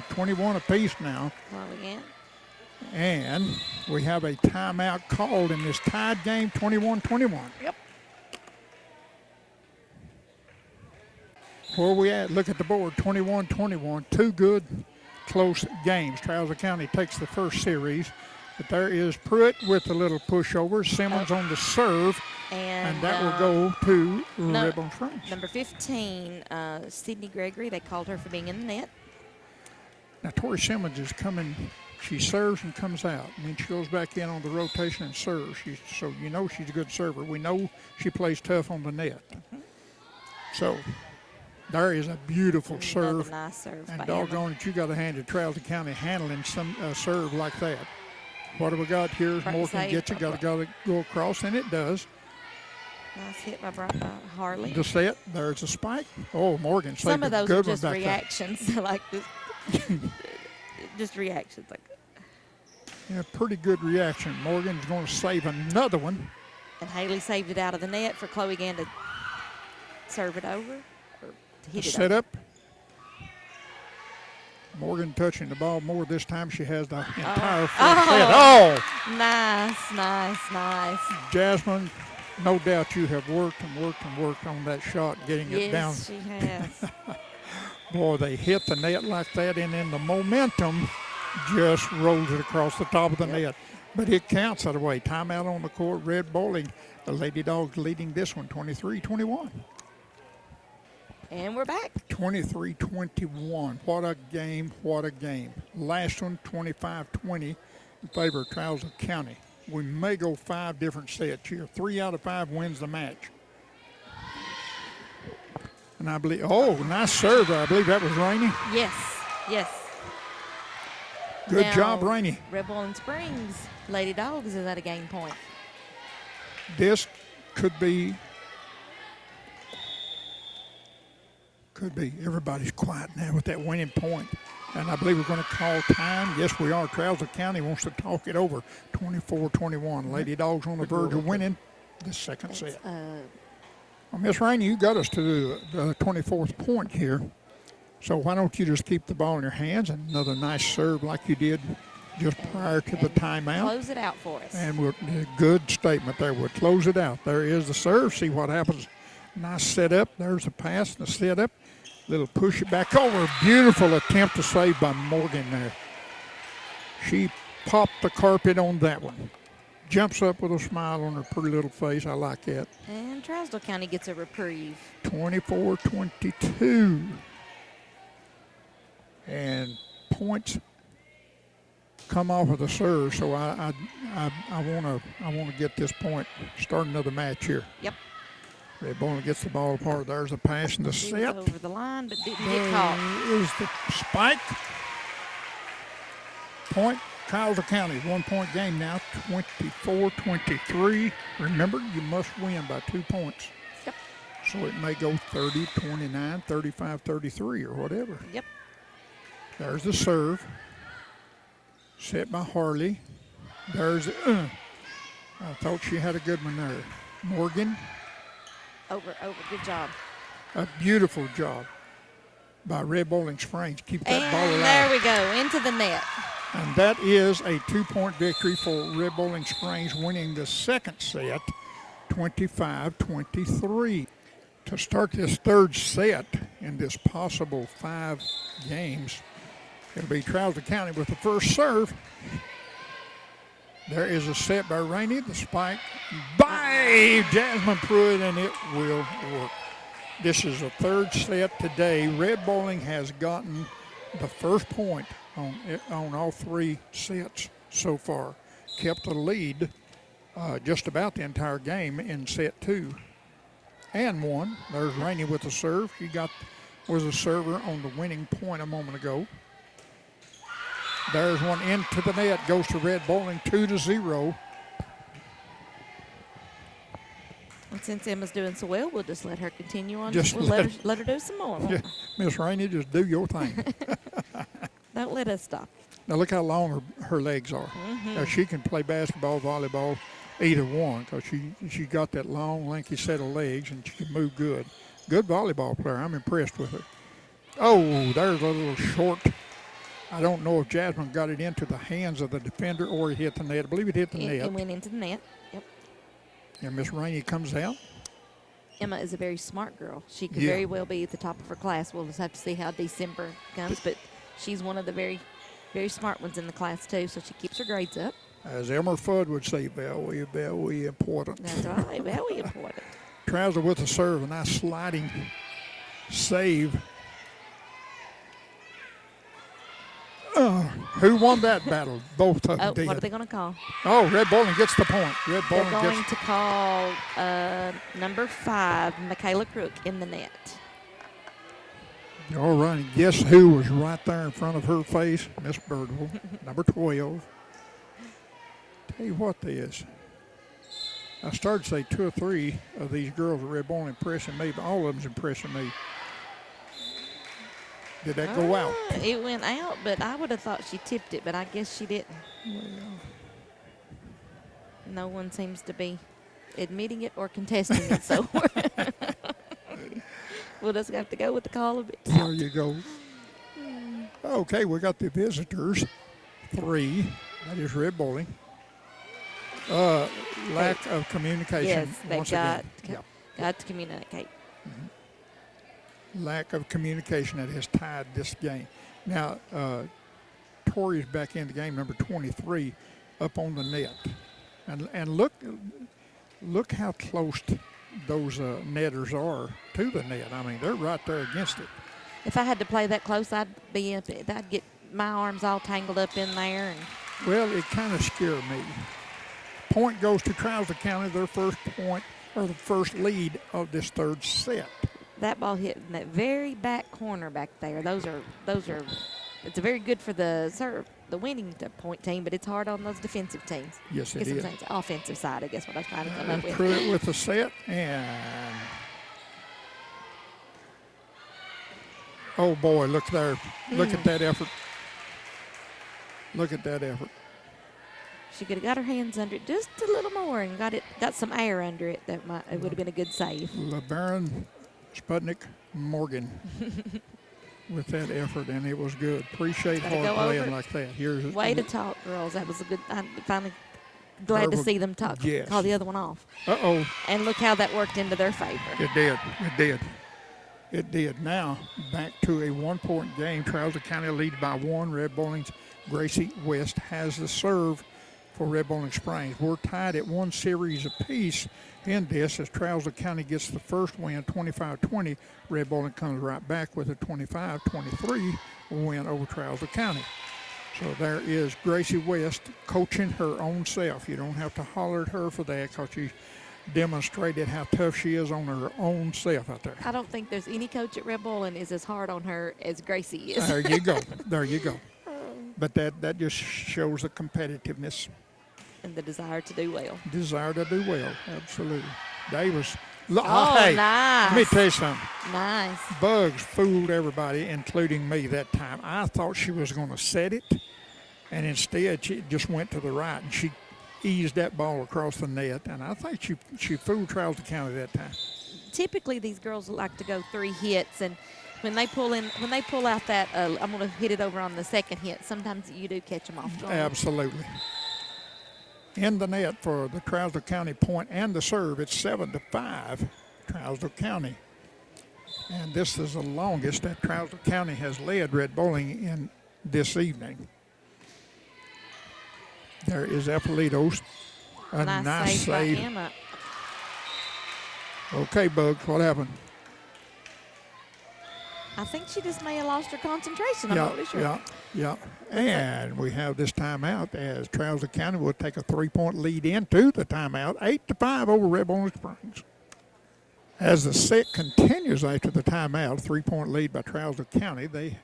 21 apiece now. Well, again. And we have a timeout called in this tied game, 21-21. Yep. Where we at? Look at the board, 21-21. Two good, close games. Trousdale County takes the first series, But there is Pruitt with the little pushover. Simmons on the serve. And that will go to Red Bowling Springs. Number 15, Sydney Gregory. They called her for being in the net. Now, Tori Simmons is coming. She serves and comes out. And then she goes back in on the rotation and serves. So you know she's a good server. We know she plays tough on the net. Mm-hmm. So there is a beautiful serve. Nice serve. And doggone it, you got to hand it to Trousdale County handling some serve like that. What have we got here? Morgan gets it. Got to go across, and it does. Nice hit by Harley. The set. There's a spike. Oh, Morgan saved some of those a good are just one back reactions, like this. Just reactions, like. Yeah, pretty good reaction. Morgan's going to save another one. And Haley saved it out of the net for Chloe Gann to serve it over or to hit it set over. Up. Morgan touching the ball more this time. She has the entire first set. Oh! Nice. Jasmine, no doubt you have worked on that shot, getting it down. Yes, she has. Boy, they hit the net like that, and then the momentum just rolls it across the top of the net. But it counts that way. Timeout on the court. Red Bowling. The Lady Dogs leading this one 23-21. And we're back. 23-21. What a game, what a game. Last one, 25-20 in favor of Trousdale County. We may go 5 different sets here. 3 out of 5 wins the match. And I believe, nice serve. I believe that was Rainey. Yes. Good job, Rainey. Red Bowling Springs, Lady Dogs is at a game point. This could be. Everybody's quiet now with that winning point. And I believe we're going to call time. Yes, we are. Trousdale County wants to talk it over. 24-21. Lady Dogs on the verge of winning the second set. Well, Miss Rainey, you got us to the 24th point here. So why don't you just keep the ball in your hands, and another nice serve like you did just prior to the timeout. Close it out for us. And good statement there. We'll close it out. There is the serve. See what happens. Nice set up. There's the pass and the set up. Little push it back over. Beautiful attempt to save by Morgan there. She popped the carpet on that one. Jumps up with a smile on her pretty little face. I like that. And Trousdale County gets a reprieve. 24-22. And points come off of the serve, so I want to get this point, start another match here. Yep. Red Bowling gets the ball apart. There's a pass in the set. Over the line, but didn't get caught. Is the spike. Point, Trousdale County, 1-point game now, 24-23. Remember, you must win by 2 points. Yep. So it may go 30-29, 35-33, or whatever. Yep. There's the serve. Set by Harley. There's I thought she had a good one there. Morgan. Over. Good job. A beautiful job by Red Bowling Springs. Keep that ball alive. There we go, into the net. And that is a 2-point victory for Red Bowling Springs, winning the second set, 25-23. To start this third set in this possible 5 games, it'll be Trousdale County with the first serve. There is a set by Rainey, the spike by Jasmine Pruitt, and it will work. This is the third set today. Red Bowling has gotten the first point on all 3 sets so far. Kept the lead just about the entire game in set 2 and won. There's Rainey with the serve. She was a server on the winning point a moment ago. There's one into the net, goes to Red Bowling, 2-0. And since Emma's doing so well, we'll just let her continue on. Just let her do some more. Yeah, Miss Rainey, just do your thing. Don't let us stop. Now look how long her legs are. Mm-hmm. Now she can play basketball, volleyball, either one, because she got that long, lanky set of legs, and she can move good. Good volleyball player. I'm impressed with her. Oh, there's a little short. I don't know if Jasmine got it into the hands of the defender or it hit the net. I believe it hit the net. It went into the net. Yep. And Miss Rainey comes out. Emma is a very smart girl. She could very well be at the top of her class. We'll just have to see how December comes. But she's one of the very, very smart ones in the class, too, so she keeps her grades up. As Elmer Fudd would say, very important. That's right. Very important. Trousdale with the serve, a nice sliding save. Who won that battle? Both of them Oh, did. what are they going to call? Oh, Red Bowling gets the point. Red They're Bowling going gets. to call number 5, Michaela Crook, in the net. All right. Guess who was right there in front of her face? Miss Birdwell, number 12. Tell you what this. I started to say 2 or 3 of these girls at Red Bowling impressing me, but all of them's impressing me. Did that go out? It went out, but I would have thought she tipped it, but I guess she didn't. Well, No one seems to be admitting it or contesting it, so we'll just have to go with the call of it. there you go. Okay, we got the visitors. 3. That is Red Bowling. Lack of communication. Yes, they once got again. got to communicate. Lack of communication that has tied this game. Now, Tori's back in the game, number 23, up on the net. And look how close those netters are to the net. I mean, they're right there against it. If I had to play that close, I'd get my arms all tangled up in there. And Well, it kind of scared me. Point goes to Trousdale County, their first point, or the first lead of this third set. that ball hit in that very back corner back there. Those are. It's very good for the winning point team, but it's hard on those defensive teams. Yes, it I guess is. I'm saying it's offensive side, I guess what I was trying to come up with. Threw it with the set, and oh boy, look there. Look at that effort. Look at that effort. She could have got her hands under it just a little more and got some air under it. It would have been a good save. LeBaron Sputnik Morgan with that effort, and it was good. Appreciate Gotta hard go playing over. like that. Here's Way to talk, girls. That was a good. I'm finally glad to see them talk. Yes. Call the other one off. Uh-oh. And look how that worked into their favor. It did. It did. It did. Now, back to a one-point game. Trousdale County leads by 1. Red Bowling's Gracie West has the serve for Red Bowling Springs. We're tied at 1 series apiece in this as Trousdale County gets the first win, 25-20. Red Bowling comes right back with a 25-23 win over Trousdale County. So there is Gracie West coaching her own self. You don't have to holler at her for that because she demonstrated how tough she is on her own self out there. I don't think there's any coach at Red Bowling is as hard on her as Gracie is. There you go. There you go. But that just shows the competitiveness. And the desire to do well. Desire to do well. Absolutely. Davis. Look, Oh, hey, nice. let me tell you something. Nice. Bugs fooled everybody, including me that time. I thought she was going to set it, and instead she just went to the right, and she eased that ball across the net. And I think she fooled Trousdale County that time. Typically, these girls like to go 3 hits, and when they pull out that, I'm going to hit it over on the second hit. Sometimes you do catch them off guard. Absolutely. In the net for the Trousdale County point and the serve, it's 7-5, Trousdale County. And this is the longest that Trousdale County has led Red Bowling in this evening. There is Eppolitos. A nice by save. Emma. Okay, Bugs, what happened? I think she just may have lost her concentration. I'm not really sure. Yeah. And we have this timeout as Trousdale County will take a 3-point lead into the timeout, 8-5 over Red Bowling Springs. As the set continues after the timeout, 3-point lead by Trousdale County. They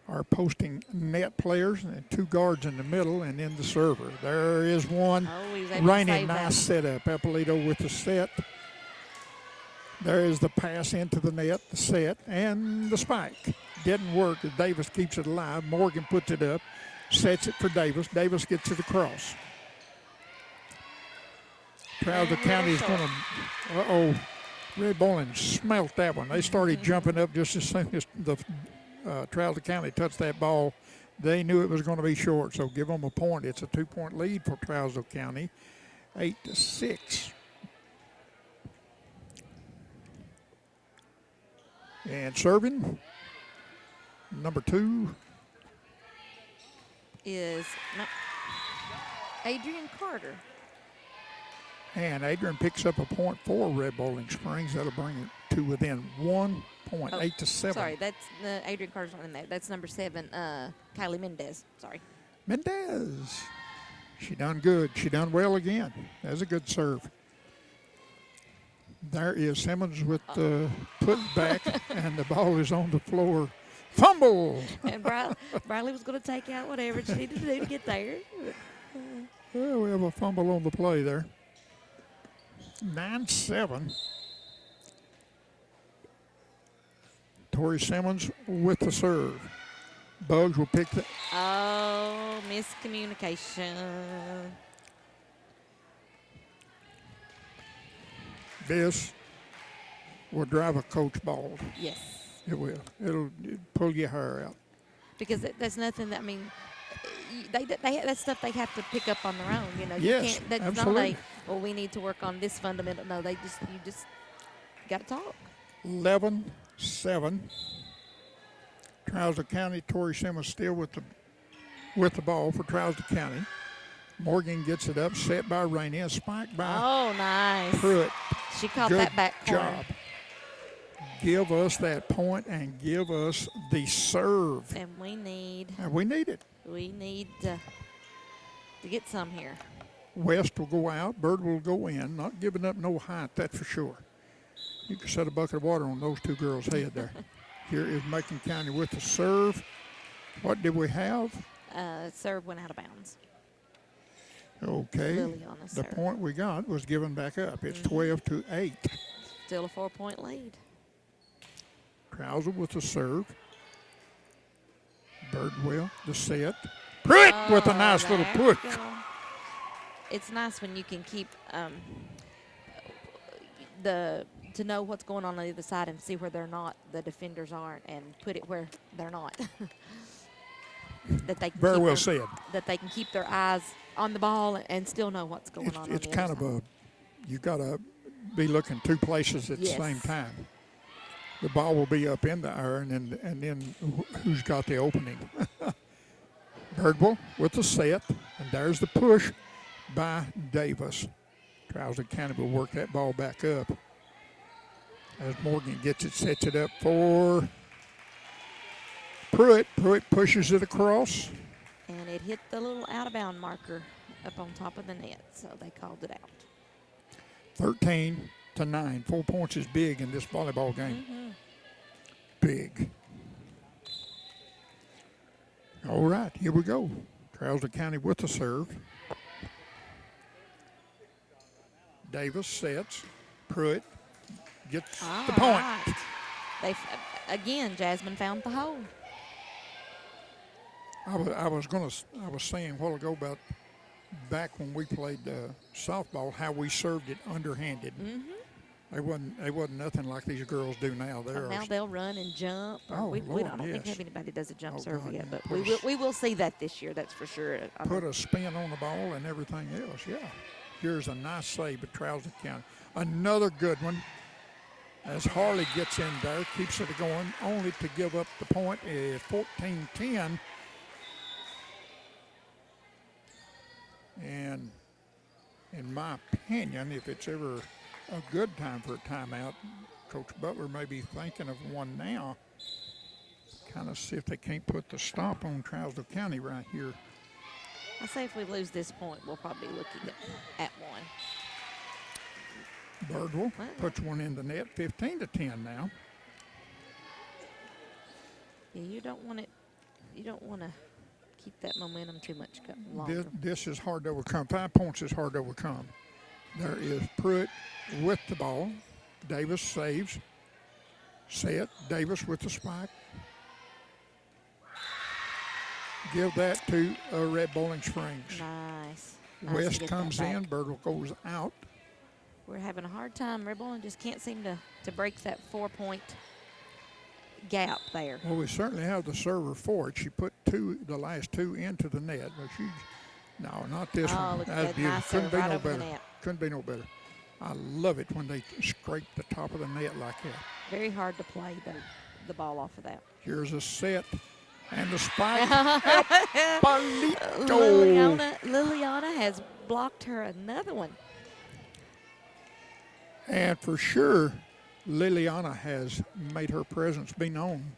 are posting net players and 2 guards in the middle and then the server. There is one. Oh, he was able to Raining, save that. nice setup. Eppolito with the set. There is the pass into the net, the set, and the spike. Didn't work. Davis keeps it alive. Morgan puts it up, sets it for Davis. Davis gets it across. Trousdale County is going to, Red Bowling smelt that one. They started jumping up just as soon as the Trousdale County touched that ball. They knew it was going to be short, so give them a point. It's a 2-point lead for Trousdale County, 8-6. And serving, number 2. Is Adrian Carter. And Adrian picks up a point for Red Bowling Springs. That'll bring it to within 1 point, 8-7. Sorry, that's Adrian Carter's not in there. That's number 7, Kylie Mendez. Sorry. Mendez. She done good. She done well again. That's a good serve. There is Simmons with the put back, and the ball is on the floor. Fumble! And Briley was going to take out whatever she needed to do to get there. Well, we have a fumble on the play there. 9-7. Tori Simmons with the serve. Bugs will pick the. Oh, miscommunication. This will drive a coach bald. Yes. It will. It'll pull your hair out. Because that's nothing that, I mean, that's stuff they have to pick up on their own. You know, Yes, you can't, that's absolutely. not well, we need to work on this fundamental. No, you just got to talk. 11-7. Trousdale County. Tori Simmons still with the ball for Trousdale County. Morgan gets it up, set by Rainey, a spike by Oh, nice. Pruitt. She caught Good that back corner. job. Give us that point and give us the serve. And we need it. We need to get some here. West will go out. Bird will go in. Not giving up no height, that's for sure. You can set a bucket of water on those two girls' head there. Here is Macon County with the serve. What did we have? Serve went out of bounds. Okay. Lily on the The serve. point we got was given back up. It's 12-8. Still a 4-point lead. Trousdale with the serve. Birdwell, the set. Pruitt with a nice little there push. you go. It's nice when you can keep to know what's going on the other side and see where they're not, the defenders aren't, and put it where they're not. That they can Very keep well their, said. That they can keep their eyes on the ball and still know what's going on. It's the kind other of side. you got to be looking two places at the Yes. same time. The ball will be up in the air, and then who's got the opening? Birdwell with the set, and there's the push by Davis. Trousdale County will work that ball back up. As Morgan gets it, sets it up for Pruitt. Pruitt pushes it across. And it hit the little out-of-bound marker up on top of the net, so they called it out. 13-9. 4 points is big in this volleyball game. Mm-hmm. Big. All right, here we go. Trousdale County with the serve. Davis sets. Pruitt gets the point. Right. Again, Jasmine found the hole. I was saying a while ago about back when we played softball, how we served it underhanded. Mm-hmm. They wasn't nothing like these girls do now. Now they'll run and jump. We Lord, don't think yes. anybody does a jump Oh, serve God, yet, yeah. but we will see that this year. That's for sure. Put a spin on the ball and everything else. Yeah. Here's a nice save at Trousdale County. Another good one. As Harley gets in there, keeps it going, only to give up the point. Is 14-10. And in my opinion, if it's ever a good time for a timeout, Coach Butler may be thinking of one now. Kind of see if they can't put the stop on Trousdale County right here. I say if we lose this point, we'll probably be looking at one. Birdwell puts one in the net, 15-10 now. Yeah, you don't want to keep that momentum too much longer. This is hard to overcome. 5 points is hard to overcome. There is Pruitt with the ball. Davis saves. Set. Davis with the spike. Give that to Red Bowling Springs. Nice. West comes in. Birdwell goes out. We're having a hard time. Red Bowling just can't seem to break that 4-point gap there. Well, we certainly have the server for it. She put the last two into the net, but no, not this one. Look at That's that beautiful. nice Couldn't serve be right no over the better. net. Couldn't be no better. I love it when they scrape the top of the net like that. Very hard to play the ball off of that. Here's a set. And the spike. Eppolito. Liliana has blocked her another one. And for sure, Liliana has made her presence be known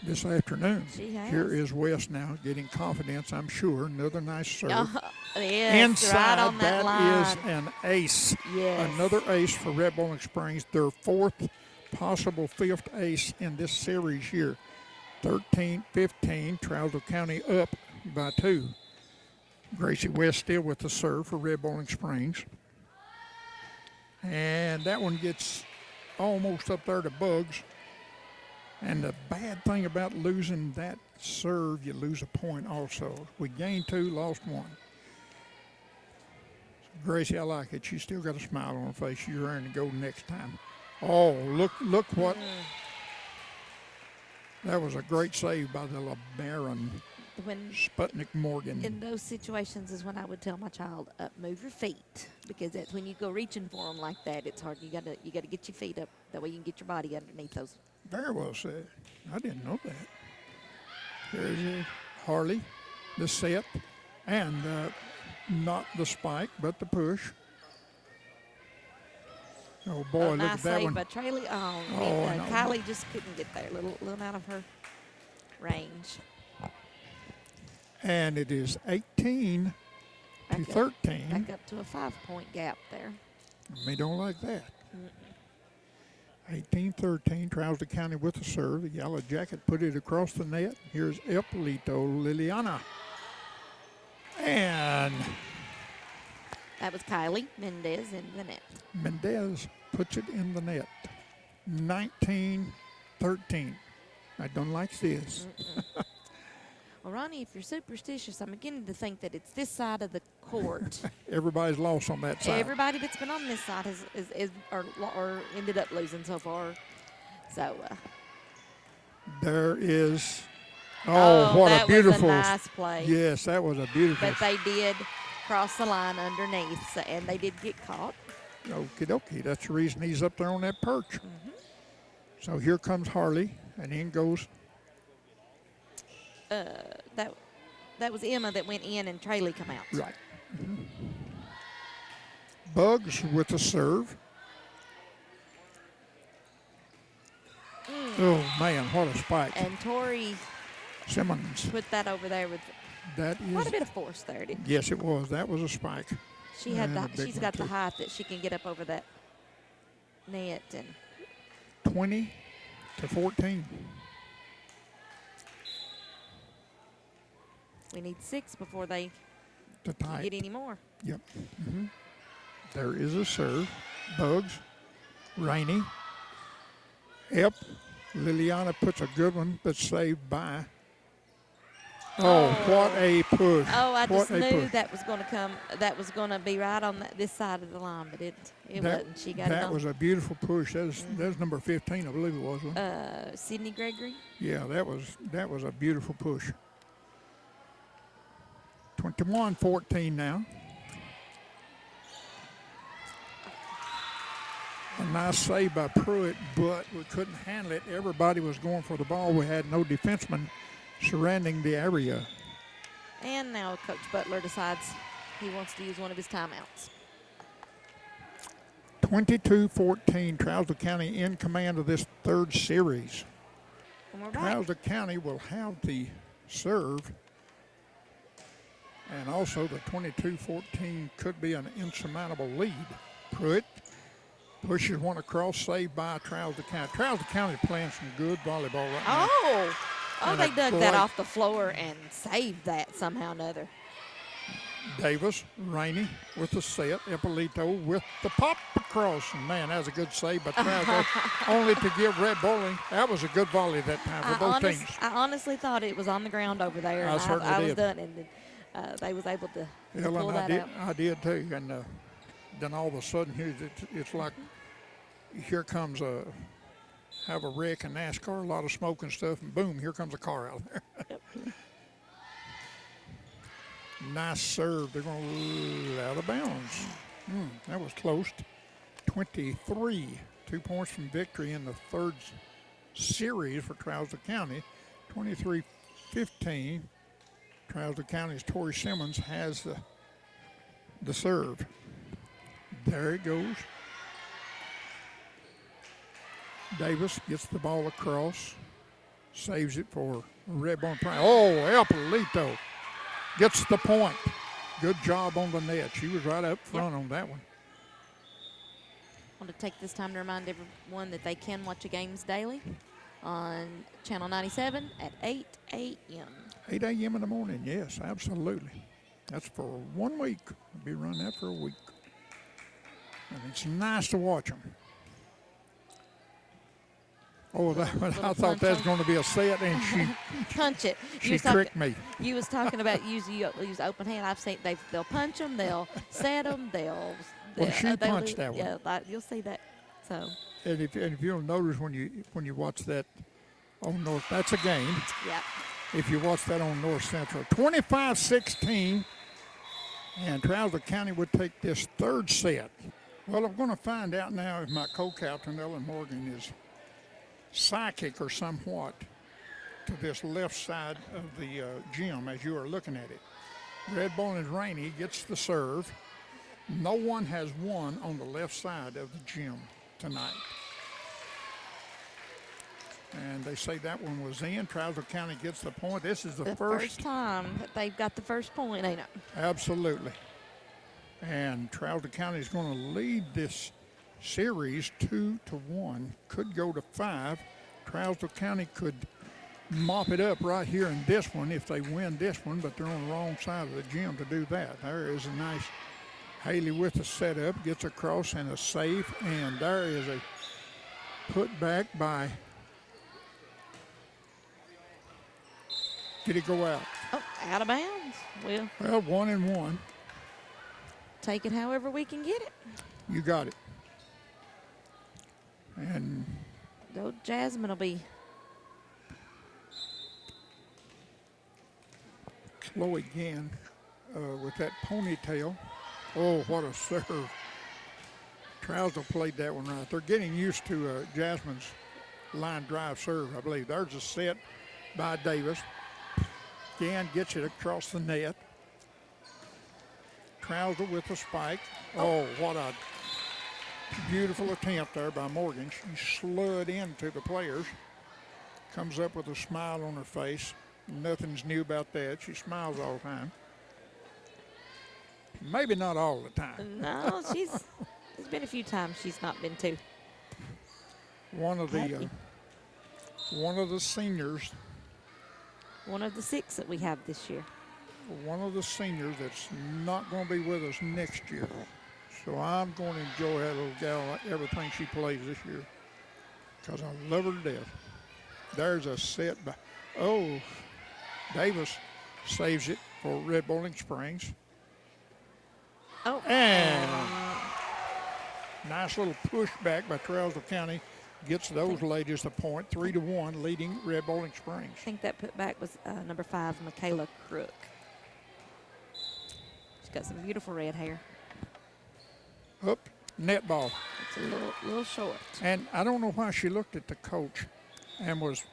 this afternoon. She has. Here is West now getting confidence, I'm sure. Another nice serve. Yes, Inside, right on that line. is an ace. Yes. Another ace for Red Bowling Springs. Their fourth, possible fifth ace in this series here. 13-15, Trousdale County up by 2. Gracie West still with the serve for Red Bowling Springs. And that one gets almost up there to Bugs. And the bad thing about losing that serve, you lose a point also. We gained 2, lost 1. Gracie, I like it. She's still got a smile on her face. She's ready to go next time. Oh, look what. That was a great save by the LeBaron Sputnik Morgan. In those situations is when I would tell my child, move your feet, because that's when you go reaching for them like that. It's hard. You gotta get your feet up. That way you can get your body underneath those. Very well said. I didn't know that. There's Harley, the set, and not the spike, but the push. Oh boy, look at that one. But Traley, no. Kylie just couldn't get there. Little out of her range. And it is 18-13. Back up to a 5-point gap there. We don't like that. 18-13, Trousdale County with the serve. The Yellow Jacket put it across the net. Here's Eppolito, Liliana. And that was Kylie Mendez in the net. Mendez puts it in the net. 19-13. I don't like this. Well, Ronnie, if you're superstitious, I'm beginning to think that it's this side of the court. Everybody's lost on that side. Everybody that's been on this side is or ended up losing so far. So there is. Oh, what a beautiful! That was a nice play. Yes, that was a beautiful. But they did cross the line underneath, and they did get caught. Okie dokie. That's the reason he's up there on that perch. So here comes Harley, and in goes. That was Emma that went in, and Traley come out. Right. Bugs with the serve. Oh man, what a spike! And Tori Simmons put that over there with quite a bit of force there, didn't she? Yes, it was. That was a spike. She's got the height that she can get up over that net. And 20-14. We need 6 before they can get any more. Yep. There is a serve. Bugs, Rainey, Liliana puts a good one, but saved by. Oh, what a push. Oh, I just knew that was going to come. That was going to be right on this side of the line, but it wasn't. She got it on. That was a beautiful push. That was number 15, I believe it was. Sydney Gregory? Yeah, that was a beautiful push. 21-14 now. A nice save by Pruitt, but we couldn't handle it. Everybody was going for the ball. We had no defenseman surrounding the area. And now Coach Butler decides he wants to use one of his timeouts. 22-14, Trousdale County in command of this third series. Trousdale County will have the serve. And also the 22-14 could be an insurmountable lead. Pruitt pushes one across, saved by Trousdale County. Trousdale County playing some good volleyball right now. Oh, they dug that off the floor and saved that somehow or another. Davis, Rainey with the set. Eppolito with the pop across. And man, that was a good save by Trousdale. Only to give Red Bowling. That was a good volley that time for both teams. I honestly thought it was on the ground over there. I was done, and they was able to pull that out. I did too. And then all of a sudden, it's like here comes have a wreck in NASCAR, a lot of smoke and stuff, and boom, here comes a car out there. Yep. Nice serve. They're going to out of bounds. That was close. 23. 2 points from victory in the third series for Trousdale County. 23-15. Trousdale County's Tori Simmons has the serve. There it goes. Davis gets the ball across, saves it for Red Bone. Oh, Eppolito gets the point. Good job on the net. She was right up front on that one. I want to take this time to remind everyone that they can watch the games daily on Channel 97 at 8 a.m. 8 a.m. in the morning, yes, absolutely. That's for 1 week. We'll be running that for a week. And it's nice to watch them. Oh, I thought that was going to be a set, and punch it. She tricked me. You was talking about use open hand. I've seen they'll punch them, they'll set them, well, she punched that one. Yeah, you'll see that. So. And if you'll notice when you watch that on North, that's a game. Yeah. If you watch that on North Central, 25-16, and Trousdale County would take this third set. Well, I'm going to find out now if my co-captain Ellen Morgan is psychic or somewhat to this left side of the gym as you are looking at it. Red Bone and Rainey gets the serve. No one has won on the left side of the gym tonight. And they say that one was in. Trousdale County gets the point. This is the first time that they've got the first point, ain't it? Absolutely. And Trousdale County is going to lead this series 2-1. Could go to 5. Trousdale County could mop it up right here in this one if they win this one, but they're on the wrong side of the gym to do that. There is a nice Haley with the setup, gets across and a save, and there is a put back by. Did it go out? Oh, out of bounds. Well, 1-1. Take it however we can get it. You got it. And Jasmine will be. Chloe Gann with that ponytail. Oh, what a serve. Trousdale played that one right. They're getting used to Jasmine's line drive serve, I believe. There's a set by Davis. Gann gets it across the net. Trousdale with the spike. Oh, what a beautiful attempt there by Morgan. She slid into the players. Comes up with a smile on her face. Nothing's new about that. She smiles all the time. Maybe not all the time. No, there's been a few times she's not been too. One of the seniors. One of the 6 that we have this year. One of the seniors that's not going to be with us next year. So I'm going to enjoy that little gal, everything she plays this year, because I love her to death. There's a set by, Davis saves it for Red Bowling Springs. Oh. And nice little pushback by Trousdale County. Gets those ladies the point, 3-1, leading Red Bowling Springs. I think that putback was number 5, Michaela Crook. She's got some beautiful red hair. Up, net ball. It's a little short. And I don't know why she looked at the coach and was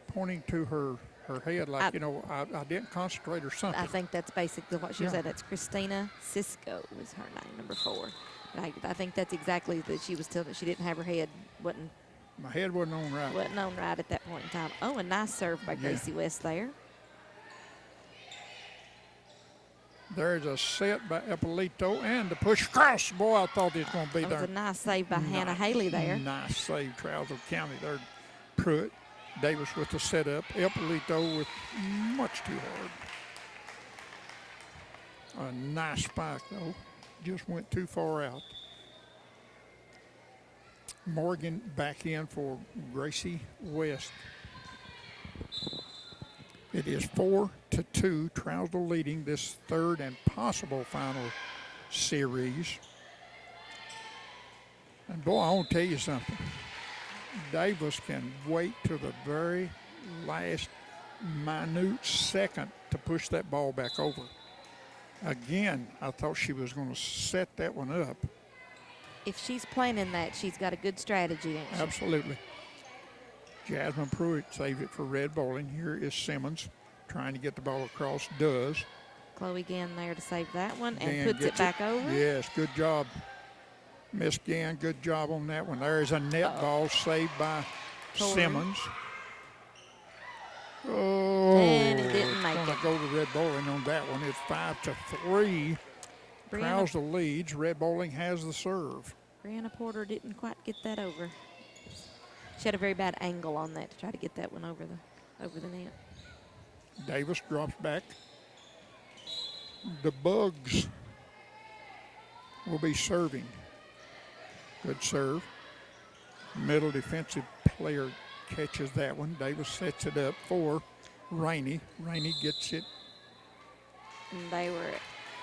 pointing to her head like, I didn't concentrate or something. I think that's basically what she said. That's Christina Cisco was her name, number 4. I think that's exactly that she was telling. She didn't have her head. My head wasn't on right. Wasn't on right at that point in time. Oh, a nice serve by Gracie West there. There's a set by Eppolito and the push across. Boy, I thought it was going to be there. That was a nice save by Hannah Haley there. Nice save, Trousdale County there. Pruitt, Davis with the setup. Eppolito with much too hard. A nice spike, though. Just went too far out. Morgan back in for Gracie West. It is 4-2, Trousdale leading this third and possible final series. And boy, I want to tell you something. Davis can wait till the very last minute second to push that ball back over. Again, I thought she was going to set that one up. If she's planning that, she's got a good strategy, ain't she? Absolutely. Jasmine Pruitt saves it for red bowling. Here is Simmons trying to get the ball across. Does. Chloe Gann there to save that one and Gann puts it gets back over. Yes, good job. Miss Gann, good job on that one. There is a net ball saved by Torrey. Simmons. Oh, And it didn't make going it. to go to red bowling on that one. It's 5-3. Trousdale leads. Red bowling has the serve. Brianna Porter didn't quite get that over. She had a very bad angle on that to try to get that one over the net. Davis drops back. The Bugs will be serving. Good serve. Middle defensive player catches that one. Davis sets it up for Rainey. Rainey gets it. And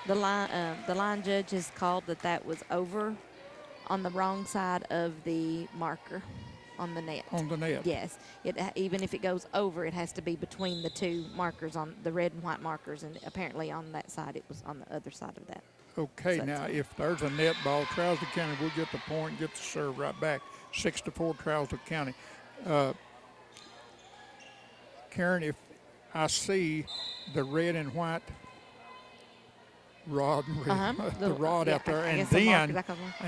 the line judge has called that was over on the wrong side of the marker on the net. On the net. Yes. Even if it goes over, it has to be between the two markers, on the red and white markers, and apparently on that side it was on the other side of that. Okay, So now if there's a net ball, Trousdale County will get the point, get the serve right back. 6-4 Trousdale County. Karen, if I see the red and white rod, the rod out there, and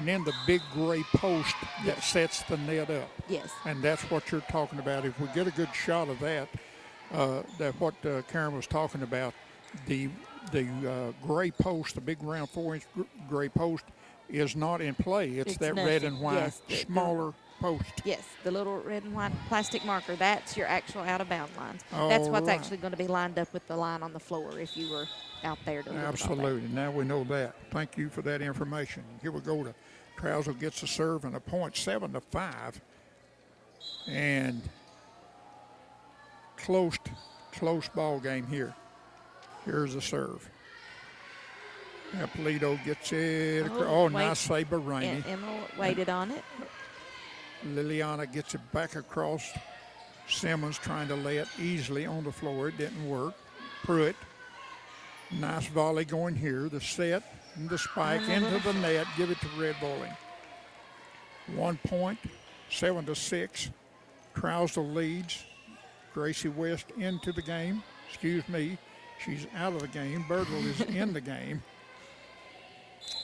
then the big gray post that sets the net up. Yes. And that's what you're talking about. If we get a good shot of that, what Karen was talking about, the gray post, the big round 4-inch gray post, is not in play. It's that nothing. red and white smaller post. Yes, the little red and white plastic marker. That's your actual out-of-bound lines. That's what's actually going to be lined up with the line on the floor if you were out there to look at all that. Absolutely. Now we know that. Thank you for that information. Here we go. Trousdale gets the serve and a point, 7-5. And close ball game here. Here's the serve. Polito gets it. Nice save by Rainey. Emma waited on it. Liliana gets it back across. Simmons trying to lay it easily on the floor. It didn't work. Pruitt. Nice volley going here. The set and the spike into the net. Give it to red bowling. 1 point, 7-6. Trousdale leads. Gracie West into the game. Excuse me. She's out of the game. Birdwell is in the game.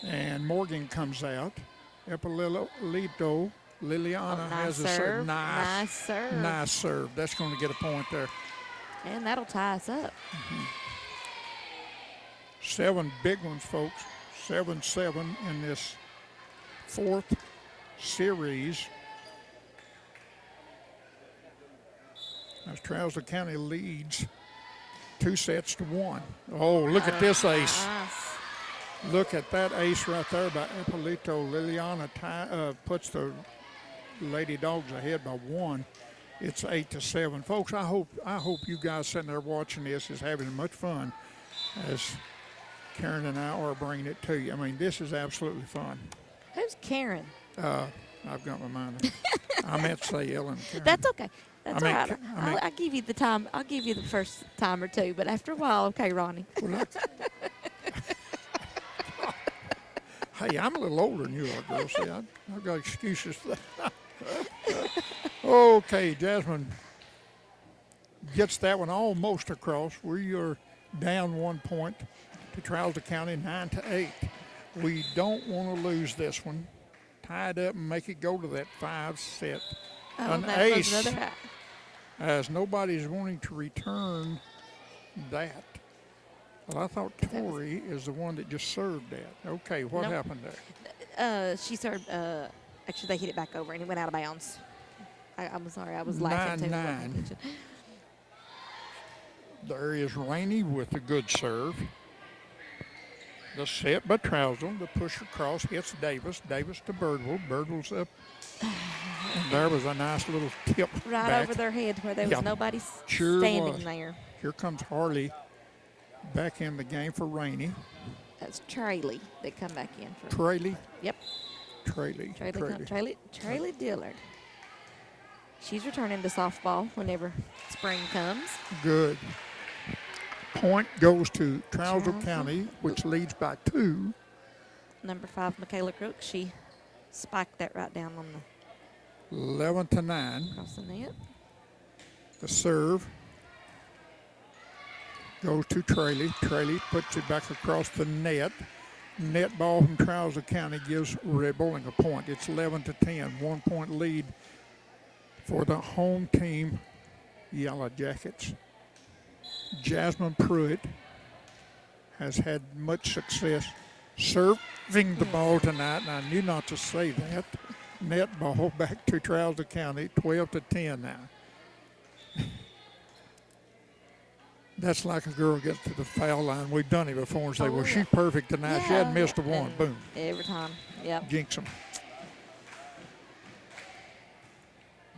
And Morgan comes out. Eppolito. Liliana has a serve. Nice serve. Nice serve. That's going to get a point there. And that'll tie us up. 7 big ones, folks. 7-7 in this 4th series. As Trousdale County leads 2-1. Oh, look at this ace. Nice. Look at that ace right there by Eppolito. Liliana puts the Lady Dogs ahead by 1. It's 8-7. Folks, I hope you guys sitting there watching this is having as much fun as Karen and I are bringing it to you. I mean, this is absolutely fun. Who's Karen? I've got my mind. I meant to say Ellen Karen. That's okay. That's all right. I mean, I'll give you the time. I'll give you the first time or two, but after a while, okay, Ronnie. Well, hey, I'm a little older than you are, girl. See, I've got excuses for that. Okay, Jasmine gets that one almost across. We are down 1 point to Trousdale County, 9-8. We don't want to lose this one. Tie it up and make it go to that 5 set. An ace, as nobody's wanting to return that. Well, I thought Tori is the one that just served that. Okay, what happened there? She served. Actually, they hit it back over and it went out of bounds. I'm sorry, I was laughing too. 9-9. There is Rainey with a good serve. The set by Trousdale. The push across hits Davis. Davis to Birdwell. Birdwell's up. And there was a nice little tip Right back. over their head where there was nobody standing there. Here comes Harley back in the game for Rainey. That's Trayley that come back in for. Trayley? Yep. Trayley Dillard. She's returning to softball whenever spring comes. Good. Point goes to Trousdale County, which leads by 2. Number 5, Michaela Crook. She spiked that right down on the 11-9. across the net. The serve goes to Traley. Traley puts it back across the net. Net ball from Trousdale County gives Red Bowling a point. It's 11-10, 1 point lead for the home team, Yellow Jackets. Jasmine Pruitt has had much success serving the ball tonight, and I knew not to say that. Net ball back to Trousdale County, 12-10 now. That's like a girl gets to the foul line. We've done it before and say, well, she's perfect tonight. She hadn't missed a one. Boom. Every time. Yep. Jinx them.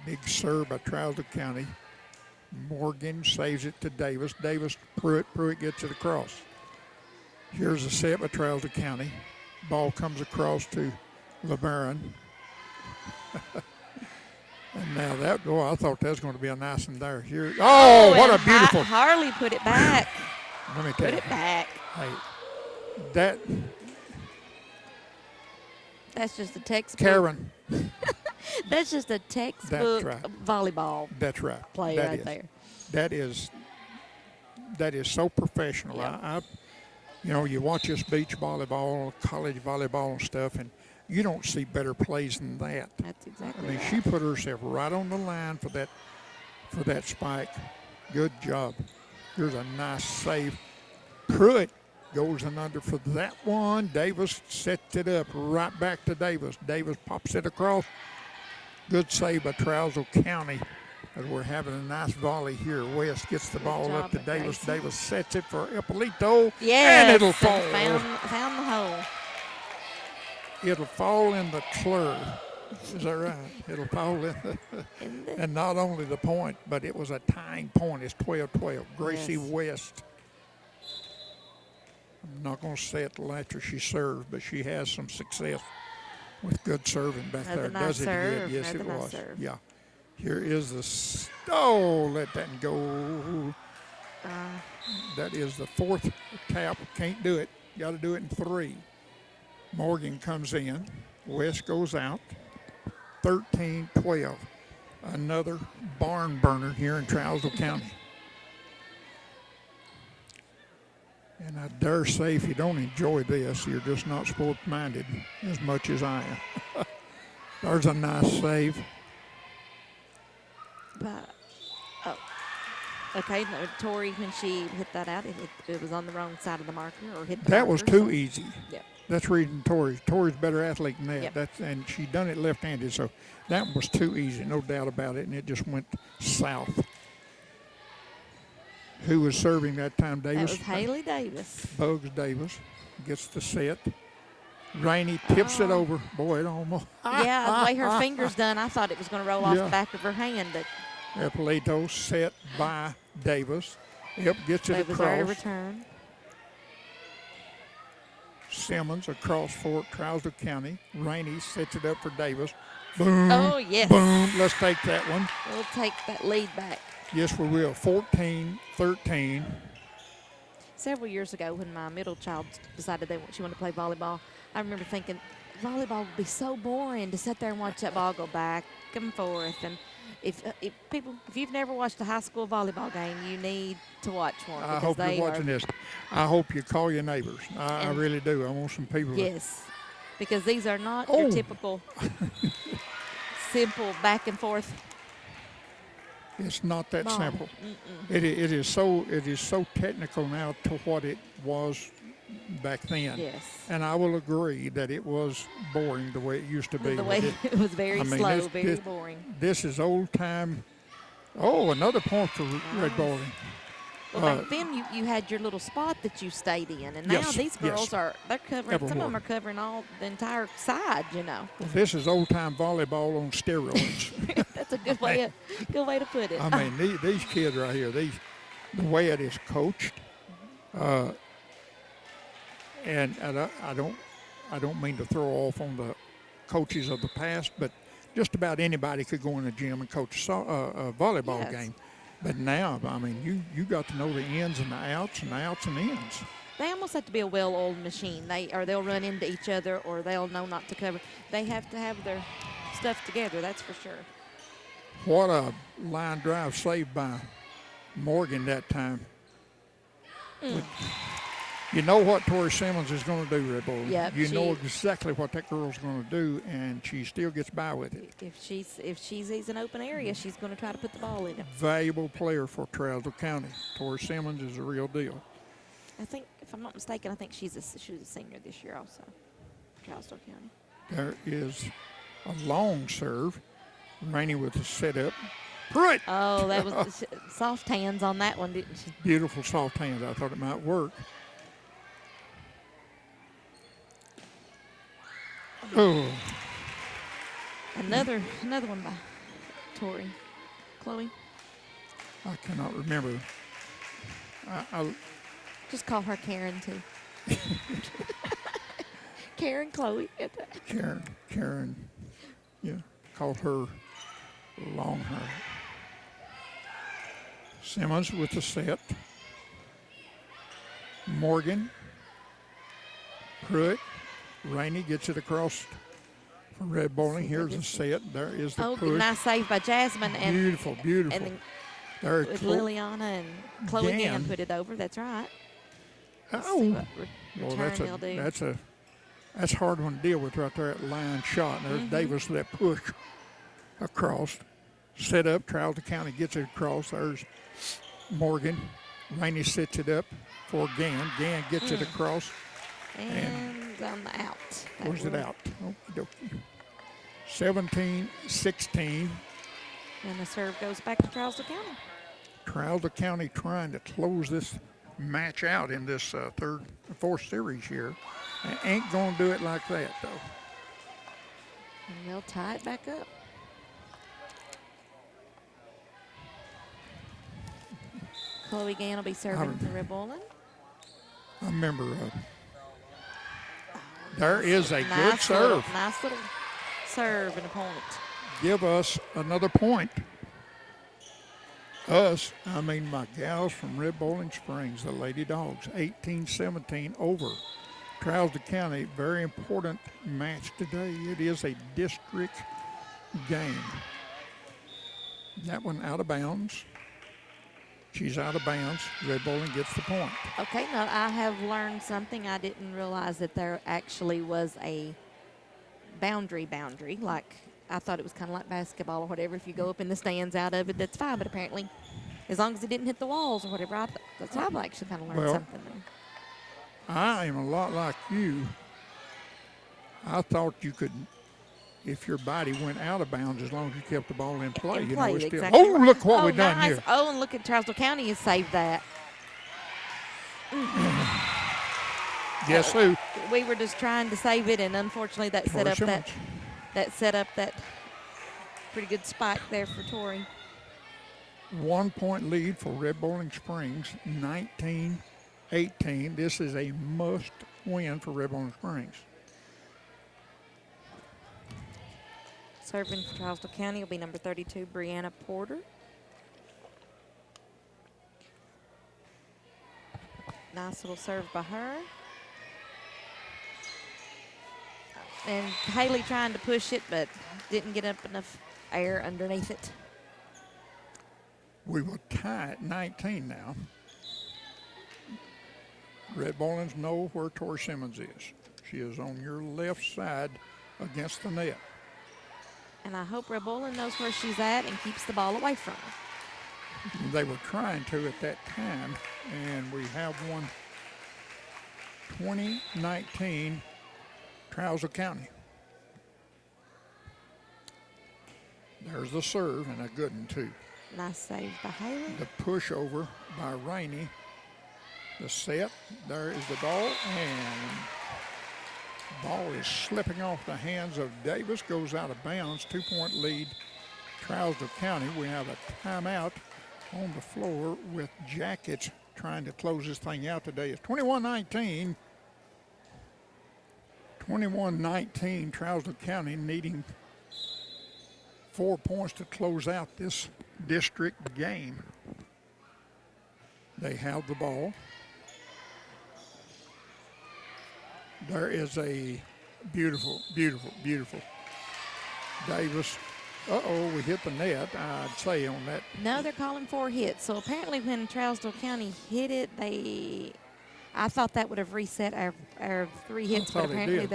Big serve by Trousdale County. Morgan saves it to Davis. Davis, Pruitt gets it across. Here's a set by Trousdale County. Ball comes across to LeBaron. And now I thought that was going to be a nice one there. Here, what a beautiful. Harley put it back. Let me tell you. Put it back. Hey, that's just a textbook. Karen. That's just a textbook volleyball. That's right. Play there. That is so professional. Yeah. You watch this beach volleyball, college volleyball and stuff, and you don't see better plays than that. That's exactly right. She put herself right on the line for that spike. Good job. Here's a nice save. Pruitt goes in under for that one. Davis sets it up right back to Davis. Davis pops it across. Good save by Trousdale County as we're having a nice volley here. West gets the ball up to Davis. Gracie. Davis sets it for Ippolito. Yes, and it'll fall. Found the hole. It'll fall in the club. Is that right? It'll fall in and not only the point, but it was a tying point. It's 12-12. Gracie West. I'm not going to say it till after she serves, but she has some success with good serving back there. Nice Does it serve. good? Yes, Another it nice was. Serve. Yeah. Here is let that go. That is the fourth tap. Can't do it. Got to do it in 3. Morgan comes in. West goes out. 13-12. Another barn burner here in Trousdale County. And I dare say if you don't enjoy this, you're just not sport-minded as much as I am. There's a nice save. Okay, no, Tori, when she hit that out, it was on the wrong side of the marker or hit the That marker, was too easy. Yeah. That's reading Tori. Tori's a better athlete than that. Yep. And she done it left-handed, so that was too easy, no doubt about it, and it just went south. Who was serving that time, Davis? That was Haley Davis. Bugs Davis gets the set. Rainey tips it over. Boy, it almost. Yeah, the way her finger's done, I thought it was going to roll off the back of her hand. But Ippolito set by Davis. Yep, gets it Davis across. there to return. Simmons across for Trousdale County. Rainey sets it up for Davis. Boom. Oh, yes. Boom. Let's take that one. We'll take that lead back. Yes, we will. 14-13. Several years ago when my middle child decided she wanted to play volleyball, I remember thinking volleyball would be so boring to sit there and watch that ball go back and forth. And if you've never watched a high school volleyball game, you need to watch one. I hope you're watching this. I hope you call your neighbors. I really do. I want some people. Yes, because these are not your typical simple back and forth. It's not that Ball. simple. It is so technical now to what it was back then. Yes. And I will agree that it was boring the way it used to be. The way it was very slow, very boring. This is old time. Oh, another point for Red Bowling. Well, back then you had your little spot that you stayed in, and now these girls they're covering. Some of them are covering all the entire side. Well, this is old time volleyball on steroids. That's a good way to put it. I mean, these kids right here, the way it is coached, and I don't mean to throw off on the coaches of the past, but just about anybody could go in the gym and coach a volleyball game. But now, I mean, you got to know the ins and the outs and the outs and ins. They almost have to be a well-oiled machine. They'll run into each other, or they'll know not to cover. They have to have their stuff together. That's for sure. What a line drive saved by Morgan that time. You know what Tori Simmons is going to do, Red Bull. Yep, you know exactly what that girl's going to do, and she still gets by with it. If she sees an open area, she's going to try to put the ball in it. Valuable player for Trousdale County. Tori Simmons is a real deal. I think, if I'm not mistaken, I think she was a senior this year also, Trousdale County. There is a long serve. Rainey with the setup. Right. Oh, that was soft hands on that one, didn't she? Beautiful soft hands. I thought it might work. Oh. Another one by Tori. Chloe. I cannot remember. I just call her Karen too. Karen Chloe. Karen. Yeah. Call her long hair. Simmons with the set. Morgan. Pruitt. Rainey gets it across for Red Bowling. Here's the set. There is the push. Nice save by Jasmine. And, beautiful. And then with Liliana and Chloe Gann put it over. That's right. Well, that's a hard one to deal with right there at line shot. And there's Davis with that push across. Set up. Trousdale County gets it across. There's Morgan. Rainey sets it up for Gann. Gann gets it across. And on the out. Where's it out? Okey-dokey. 17-16. And the serve goes back to Trousdale County. Trousdale County trying to close this match out in this fourth series here. And ain't going to do it like that, though. And they'll tie it back up. Chloe Gann will be serving for Red Bowling. I remember there is a good serve. Nice little serve and a point. Give us another point. Us, I mean my gals from Red Bowling Springs, the Lady Dogs, 18-17 over Trousdale County. Very important match today. It is a district game. That one out of bounds. She's out of bounds. Red Bowling gets the point. Okay, now I have learned something. I didn't realize that there actually was a boundary. Like, I thought it was kind of like basketball or whatever. If you go up in the stands out of it, that's fine. But apparently, as long as it didn't hit the walls or whatever, I've actually kind of learned something there. I am a lot like you. I thought you could, if your body went out of bounds, as long as you kept the ball in play. Exactly. Oh, look what we've done here. Oh, and look at Trousdale County has saved that. Guess who? We were just trying to save it, and unfortunately that set up that pretty good spike there for Tori. 1 point lead for Red Bowling Springs, 19-18. This is a must win for Red Bowling Springs. Serving for Trousdale County will be number 32, Brianna Porter. Nice little serve by her. And Haley trying to push it, but didn't get up enough air underneath it. We will tie at 19 now. Red Bowlings know where Tori Simmons is. She is on your left side against the net. And I hope Red Bowling knows where she's at and keeps the ball away from her. They were trying to at that time, and we have one 2019 Trousdale County. There's the serve, and a good one, too. Nice save by Haley. The pushover by Rainey. The set. There is the ball, and ball is slipping off the hands of Davis. Goes out of bounds. 2 point lead, Trousdale County. We have a timeout on the floor with Jackets trying to close this thing out today. It's 21-19. 21-19, Trousdale County needing 4 points to close out this district game. They have the ball. There is a beautiful, beautiful, beautiful Davis We hit the net, I'd say, on that. No, they're calling for a hit. So apparently when Trousdale County hit it, I thought that would have reset our 3 hits, but apparently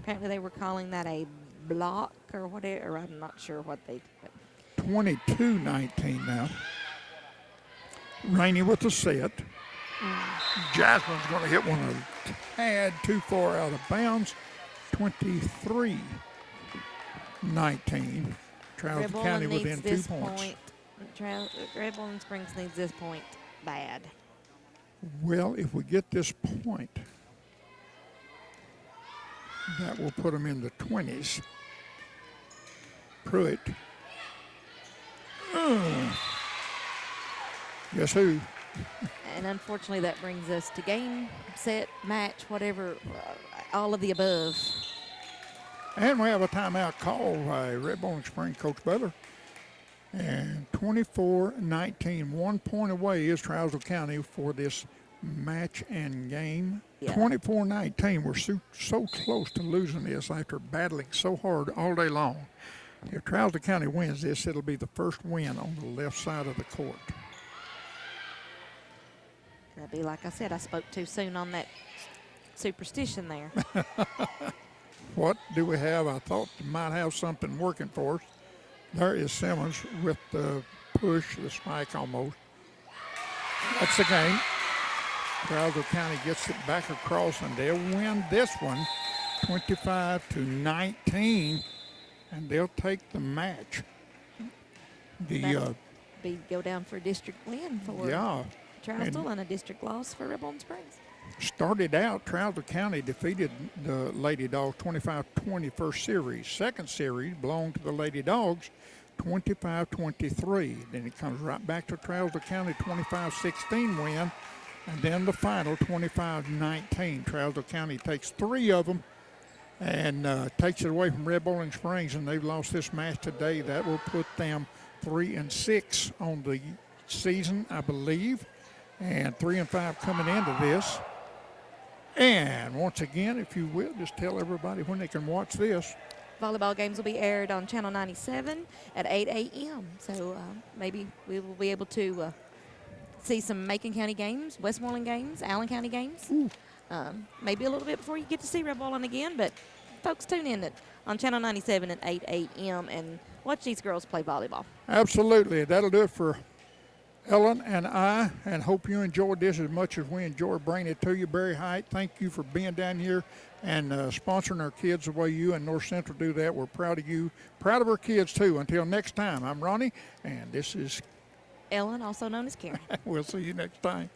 apparently they were calling that a block or whatever. Or I'm not sure what they. 22-19 now. Rainey with the set. Jasmine's going to hit one a tad too far out of bounds. 23-19. Trousdale County within 2 points. Red Bull and Springs needs this point bad. Well, if we get this point, that will put them in the 20s. Pruitt. Guess who? And unfortunately, that brings us to game, set, match, whatever, all of the above. And we have a timeout call by Red Bull and Spring Coach Butler. And 24-19, 1 point away is Trousdale County for this match and game. Yeah. 24-19, we're so close to losing this after battling so hard all day long. If Trousdale County wins this, it'll be the first win on the left side of the court. That'd be like I said, I spoke too soon on that superstition there. What do we have? I thought we might have something working for us. There is Simmons with the push, the spike almost. That's the game. Trousdale County gets it back across, and they'll win this one 25-19, and they'll take the match. Go down for a district win for Trousdale and a district loss for Red Bull and Springs. Started out, Trousdale County defeated the Lady Dogs 25-20 first series. Second series belonged to the Lady Dogs 25-23. Then it comes right back to Trousdale County 25-16 win. And then the final 25-19. Trousdale County takes 3 of them and takes it away from Red Bull and Springs, and they've lost this match today. That will put them 3-6 on the season, I believe, and 3-5 coming into this. And once again, if you will, just tell everybody when they can watch this. Volleyball games will be aired on Channel 97 at 8 a.m. So maybe we will be able to see some Macon County games, Westmoreland games, Allen County games. Maybe a little bit before you get to see Red Bull again, but folks, tune in on Channel 97 at 8 a.m. and watch these girls play volleyball. Absolutely. That'll do it for Ellen and I, and hope you enjoyed this as much as we enjoyed bringing it to you. Barry Height, thank you for being down here and sponsoring our kids the way you and North Central do that. We're proud of you, proud of our kids too. Until next time, I'm Ronnie, and this is Ellen, also known as Karen. We'll see you next time.